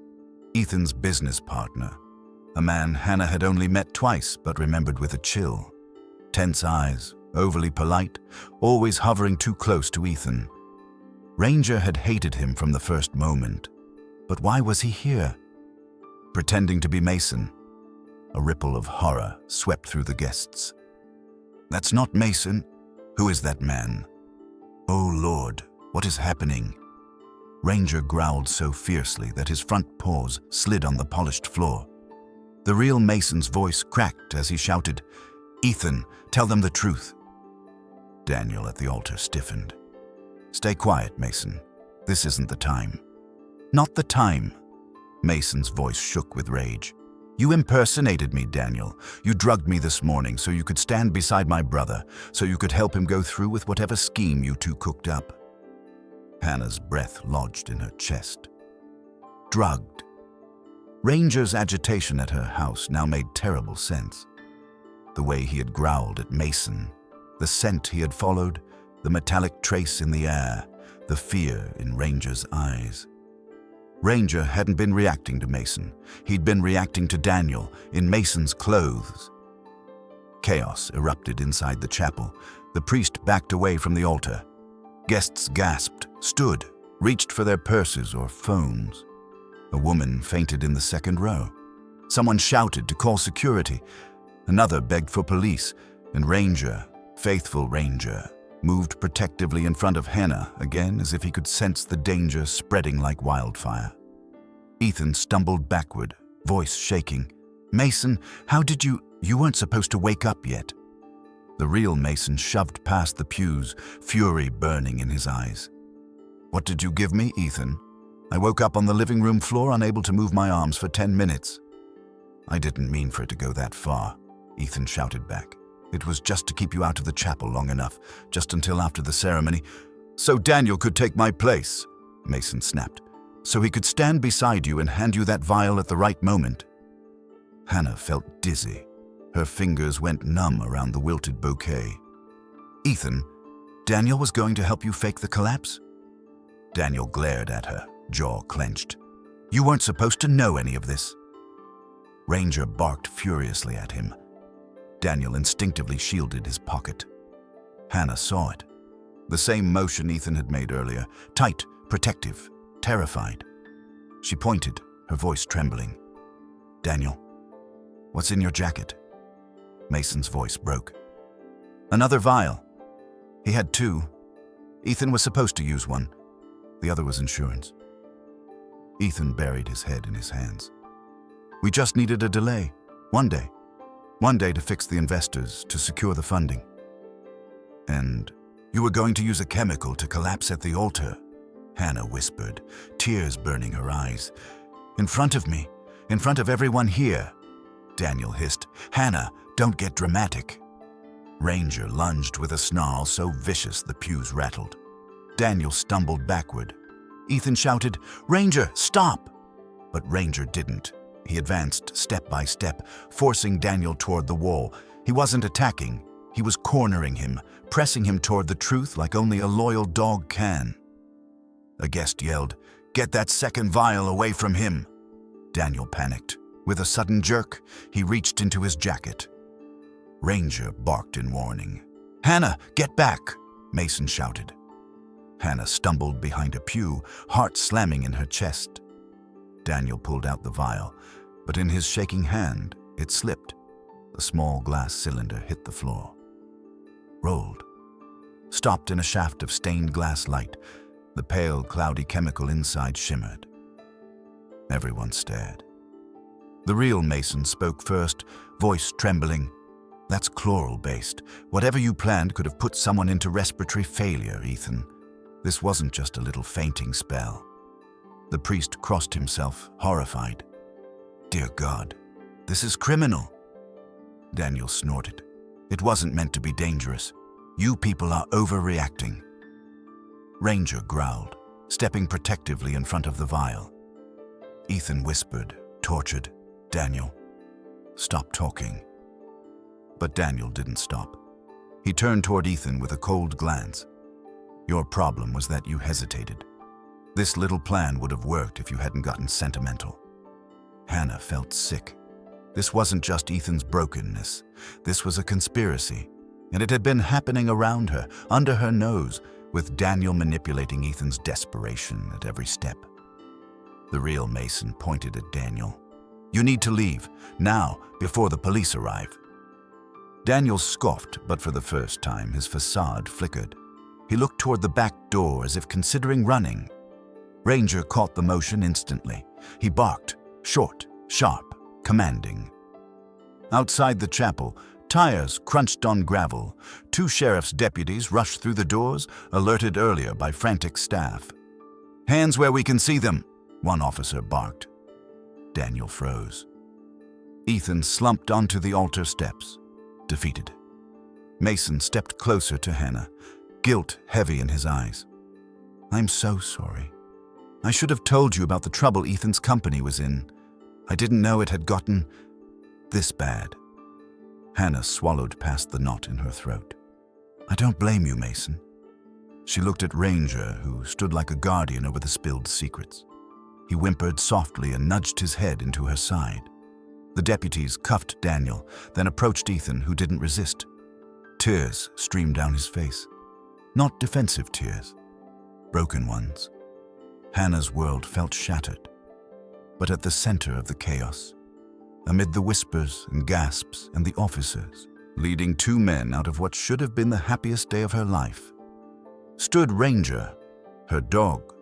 Ethan's business partner, a man Hannah had only met twice but remembered with a chill. Tense eyes, overly polite, always hovering too close to Ethan. Ranger had hated him from the first moment, but why was he here? Pretending to be Mason. A ripple of horror swept through the guests. "That's not Mason. Who is that man? Oh Lord, what is happening?" Ranger growled so fiercely that his front paws slid on the polished floor. The real Mason's voice cracked as he shouted, "Ethan, tell them the truth." Daniel at the altar stiffened. "Stay quiet, Mason. This isn't the time." "Not the time." Mason's voice shook with rage. "You impersonated me, Daniel. You drugged me this morning so you could stand beside my brother, so you could help him go through with whatever scheme you two cooked up." Hannah's breath lodged in her chest. Drugged. Ranger's agitation at her house now made terrible sense. The way he had growled at Mason, the scent he had followed, the metallic trace in the air, the fear in Ranger's eyes. Ranger hadn't been reacting to Mason. He'd been reacting to Daniel in Mason's clothes. Chaos erupted inside the chapel. The priest backed away from the altar. Guests gasped, stood, reached for their purses or phones. A woman fainted in the second row. Someone shouted to call security. Another begged for police, and Ranger, faithful Ranger, moved protectively in front of Hannah again as if he could sense the danger spreading like wildfire. Ethan stumbled backward, voice shaking. "Mason, how did you weren't supposed to wake up yet." The real Mason shoved past the pews, fury burning in his eyes. "What did you give me, Ethan? I woke up on the living room floor, unable to move my arms for 10 minutes. "I didn't mean for it to go that far," Ethan shouted back. "It was just to keep you out of the chapel long enough, just until after the ceremony, so Daniel could take my place," Mason snapped. "So he could stand beside you and hand you that vial at the right moment." Hannah felt dizzy. Her fingers went numb around the wilted bouquet. "Ethan, Daniel was going to help you fake the collapse?" Daniel glared at her, jaw clenched. "You weren't supposed to know any of this." Ranger barked furiously at him. Daniel instinctively shielded his pocket. Hannah saw it. The same motion Ethan had made earlier, tight, protective, terrified. She pointed, her voice trembling. "Daniel, what's in your jacket?" Mason's voice broke. "Another vial. He had two. Ethan was supposed to use one. The other was insurance." Ethan buried his head in his hands. "We just needed a delay. One day. One day to fix the investors, to secure the funding. And you were going to use a chemical to collapse at the altar," Hannah whispered, tears burning her eyes. "In front of me, in front of everyone here," Daniel hissed. "Hannah, don't get dramatic." Ranger lunged with a snarl so vicious the pews rattled. Daniel stumbled backward. Ethan shouted, "Ranger, stop!" But Ranger didn't. He advanced step by step, forcing Daniel toward the wall. He wasn't attacking. He was cornering him, pressing him toward the truth like only a loyal dog can. A guest yelled, "Get that second vial away from him!" Daniel panicked. With a sudden jerk, he reached into his jacket. Ranger barked in warning. "Hannah, get back!" Mason shouted. Hannah stumbled behind a pew, heart slamming in her chest. Daniel pulled out the vial, but in his shaking hand, it slipped. The small glass cylinder hit the floor. Rolled. Stopped in a shaft of stained glass light. The pale, cloudy chemical inside shimmered. Everyone stared. The real Mason spoke first, voice trembling. "That's chloral-based. Whatever you planned could have put someone into respiratory failure, Ethan. This wasn't just a little fainting spell." The priest crossed himself, horrified. "Dear God, this is criminal." Daniel snorted. "It wasn't meant to be dangerous. You people are overreacting." Ranger growled, stepping protectively in front of the vial. Ethan whispered, tortured, "Daniel, stop talking." But Daniel didn't stop. He turned toward Ethan with a cold glance. "Your problem was that you hesitated. This little plan would have worked if you hadn't gotten sentimental." Hannah felt sick. This wasn't just Ethan's brokenness. This was a conspiracy, and it had been happening around her, under her nose, with Daniel manipulating Ethan's desperation at every step. The real Mason pointed at Daniel. "You need to leave, now, before the police arrive." Daniel scoffed, but for the first time his facade flickered. He looked toward the back door as if considering running. Ranger caught the motion instantly. He barked, short, sharp, commanding. Outside the chapel, tires crunched on gravel. Two sheriff's deputies rushed through the doors, alerted earlier by frantic staff. "Hands where we can see them," one officer barked. Daniel froze. Ethan slumped onto the altar steps, defeated. Mason stepped closer to Hannah, guilt heavy in his eyes. "I'm so sorry. I should have told you about the trouble Ethan's company was in. I didn't know it had gotten this bad." Hannah swallowed past the knot in her throat. "I don't blame you, Mason." She looked at Ranger, who stood like a guardian over the spilled secrets. He whimpered softly and nudged his head into her side. The deputies cuffed Daniel, then approached Ethan, who didn't resist. Tears streamed down his face. Not defensive tears, broken ones. Hannah's world felt shattered. But at the center of the chaos, amid the whispers and gasps and the officers, leading two men out of what should have been the happiest day of her life, stood Ranger, her dog,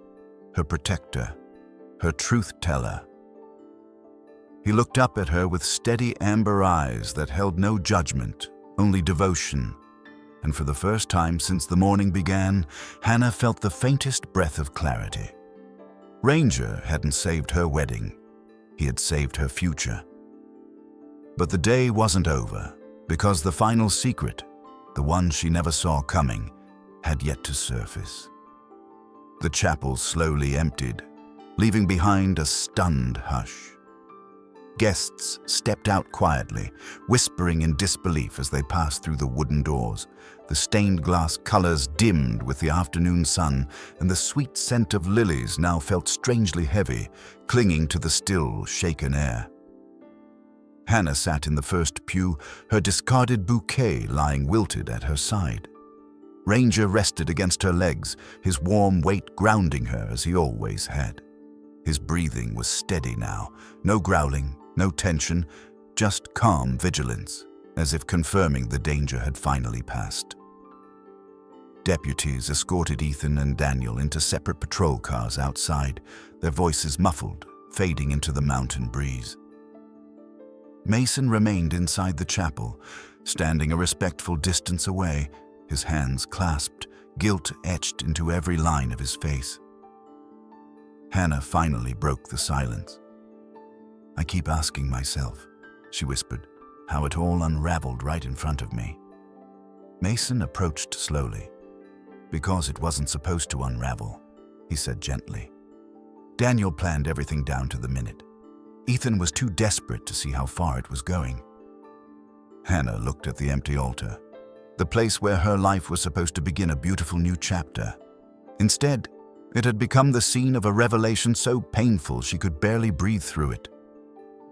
her protector, her truth-teller. He looked up at her with steady amber eyes that held no judgment, only devotion. And for the first time since the morning began, Hannah felt the faintest breath of clarity. Ranger hadn't saved her wedding. He had saved her future. But the day wasn't over, because the final secret, the one she never saw coming, had yet to surface. The chapel slowly emptied, leaving behind a stunned hush. Guests stepped out quietly, whispering in disbelief as they passed through the wooden doors. The stained glass colors dimmed with the afternoon sun, and the sweet scent of lilies now felt strangely heavy, clinging to the still, shaken air. Hannah sat in the first pew, her discarded bouquet lying wilted at her side. Ranger rested against her legs, his warm weight grounding her as he always had. His breathing was steady now, no growling, no tension, just calm vigilance, as if confirming the danger had finally passed. Deputies escorted Ethan and Daniel into separate patrol cars outside, their voices muffled, fading into the mountain breeze. Mason remained inside the chapel, standing a respectful distance away, his hands clasped, guilt etched into every line of his face. Hannah finally broke the silence. "I keep asking myself," she whispered, "how it all unraveled right in front of me." Mason approached slowly. "Because it wasn't supposed to unravel," he said gently. Daniel planned everything down to the minute. Ethan was too desperate to see how far it was going. Hannah looked at the empty altar, the place where her life was supposed to begin a beautiful new chapter. Instead, it had become the scene of a revelation so painful she could barely breathe through it.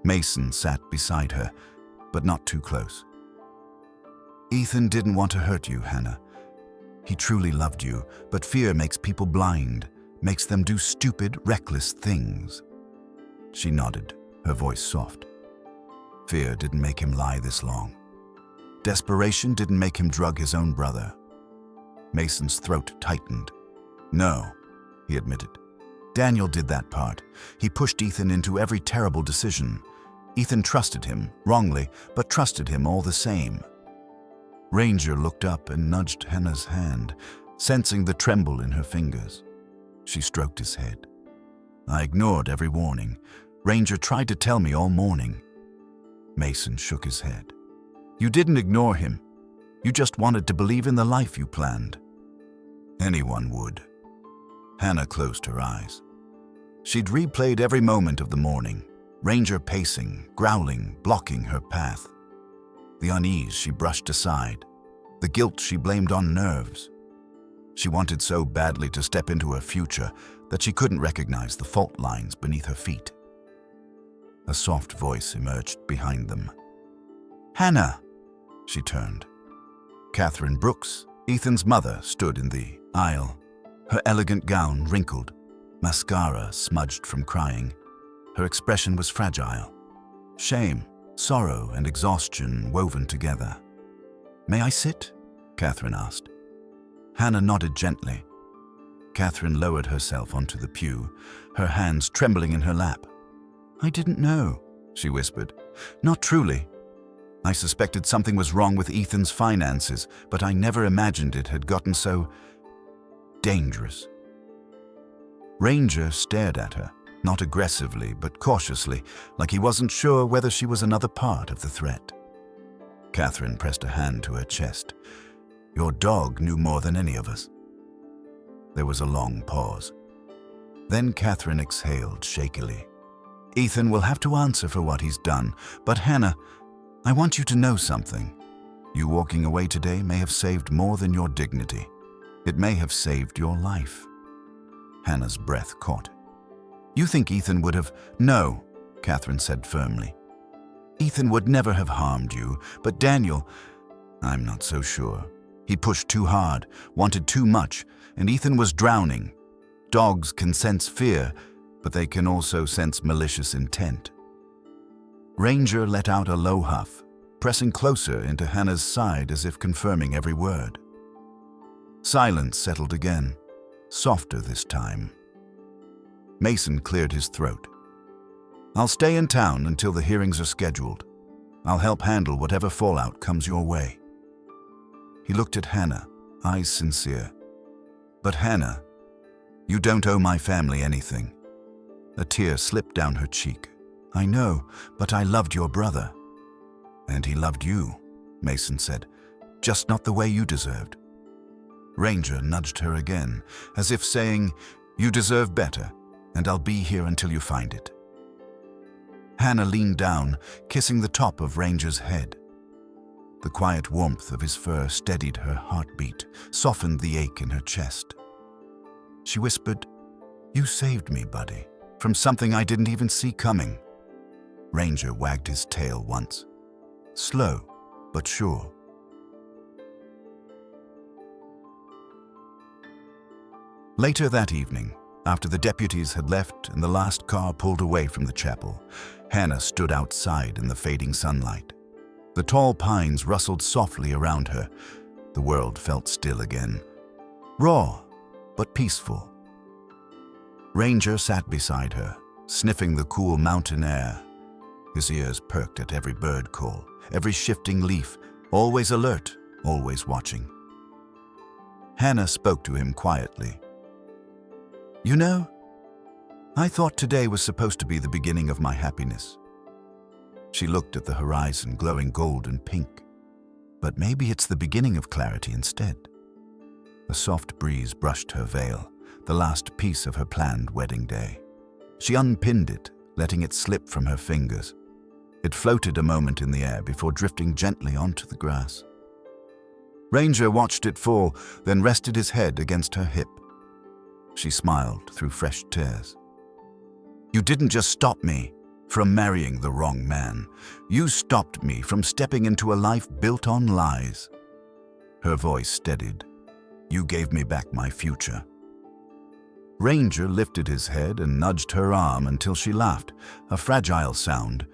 Mason sat beside her, but not too close. "Ethan didn't want to hurt you, Hannah. He truly loved you, but fear makes people blind, makes them do stupid, reckless things." She nodded, her voice soft. Fear didn't make him lie this long. Desperation didn't make him drug his own brother. Mason's throat tightened. "No," he admitted. "Daniel did that part. He pushed Ethan into every terrible decision. Ethan trusted him, wrongly, but trusted him all the same." Ranger looked up and nudged Hannah's hand, sensing the tremble in her fingers. She stroked his head. "I ignored every warning. Ranger tried to tell me all morning." Mason shook his head. "You didn't ignore him. You just wanted to believe in the life you planned." "Anyone would." Hannah closed her eyes. She'd replayed every moment of the morning, Ranger pacing, growling, blocking her path. The unease she brushed aside, the guilt she blamed on nerves. She wanted so badly to step into her future that she couldn't recognize the fault lines beneath her feet. A soft voice emerged behind them. "Hannah!" She turned. Catherine Brooks, Ethan's mother, stood in the aisle, her elegant gown wrinkled, mascara smudged from crying. Her expression was fragile. Shame, sorrow, and exhaustion woven together. "May I sit?" Catherine asked. Hannah nodded gently. Catherine lowered herself onto the pew, her hands trembling in her lap. "I didn't know," she whispered. "Not truly. I suspected something was wrong with Ethan's finances, but I never imagined it had gotten so dangerous." Ranger stared at her, not aggressively but cautiously, like he wasn't sure whether she was another part of the threat. Catherine pressed a hand to her chest. "Your dog knew more than any of us." There was a long pause. Then Catherine exhaled shakily. "Ethan will have to answer for what he's done, but Hannah, I want you to know something. You walking away today may have saved more than your dignity. It may have saved your life." Hannah's breath caught. "You think Ethan would have—" "No," Catherine said firmly. "Ethan would never have harmed you, but Daniel, I'm not so sure. He pushed too hard, wanted too much, and Ethan was drowning. Dogs can sense fear, but they can also sense malicious intent." Ranger let out a low huff, pressing closer into Hannah's side as if confirming every word. Silence settled again, softer this time. Mason cleared his throat. "I'll stay in town until the hearings are scheduled. I'll help handle whatever fallout comes your way." He looked at Hannah, eyes sincere. "But Hannah, you don't owe my family anything." A tear slipped down her cheek. "I know, but I loved your brother." "And he loved you," Mason said, "just not the way you deserved." Ranger nudged her again, as if saying, "You deserve better, and I'll be here until you find it." Hannah leaned down, kissing the top of Ranger's head. The quiet warmth of his fur steadied her heartbeat, softened the ache in her chest. She whispered, "You saved me, buddy, from something I didn't even see coming." Ranger wagged his tail once. Slow, but sure. Later that evening, after the deputies had left and the last car pulled away from the chapel, Hannah stood outside in the fading sunlight. The tall pines rustled softly around her. The world felt still again. Raw, but peaceful. Ranger sat beside her, sniffing the cool mountain air. His ears perked at every bird call, every shifting leaf, always alert, always watching. Hannah spoke to him quietly. You know, I thought today was supposed to be the beginning of my happiness. She looked at the horizon glowing gold and pink. But maybe it's the beginning of clarity instead. A soft breeze brushed her veil, the last piece of her planned wedding day. She unpinned it, letting it slip from her fingers. It floated a moment in the air before drifting gently onto the grass. Ranger watched it fall, then rested his head against her hip. She smiled through fresh tears. You didn't just stop me from marrying the wrong man. You stopped me from stepping into a life built on lies. Her voice steadied. You gave me back my future. Ranger lifted his head and nudged her arm until she laughed, a fragile sound,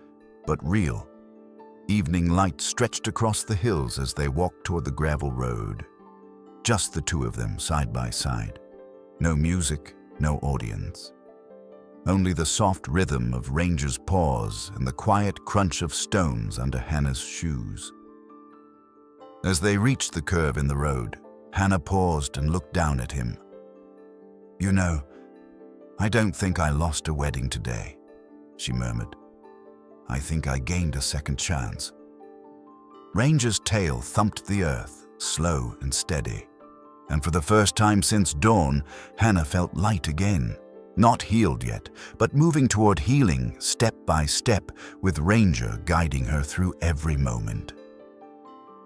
but real. Evening light stretched across the hills as they walked toward the gravel road. Just the two of them, side by side. No music, no audience. Only the soft rhythm of Ranger's paws and the quiet crunch of stones under Hannah's shoes. As they reached the curve in the road, Hannah paused and looked down at him. You know, I don't think I lost a wedding today, she murmured. I think I gained a second chance. Ranger's tail thumped the earth, slow and steady. And for the first time since dawn, Hannah felt light again. Not healed yet, but moving toward healing step by step, with Ranger guiding her through every moment.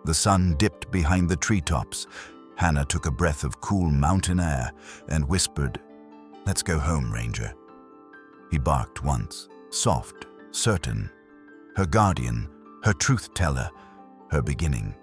The sun dipped behind the treetops. Hannah took a breath of cool mountain air and whispered, Let's go home, Ranger. He barked once, soft, certain. Her guardian, her truth teller, her beginning.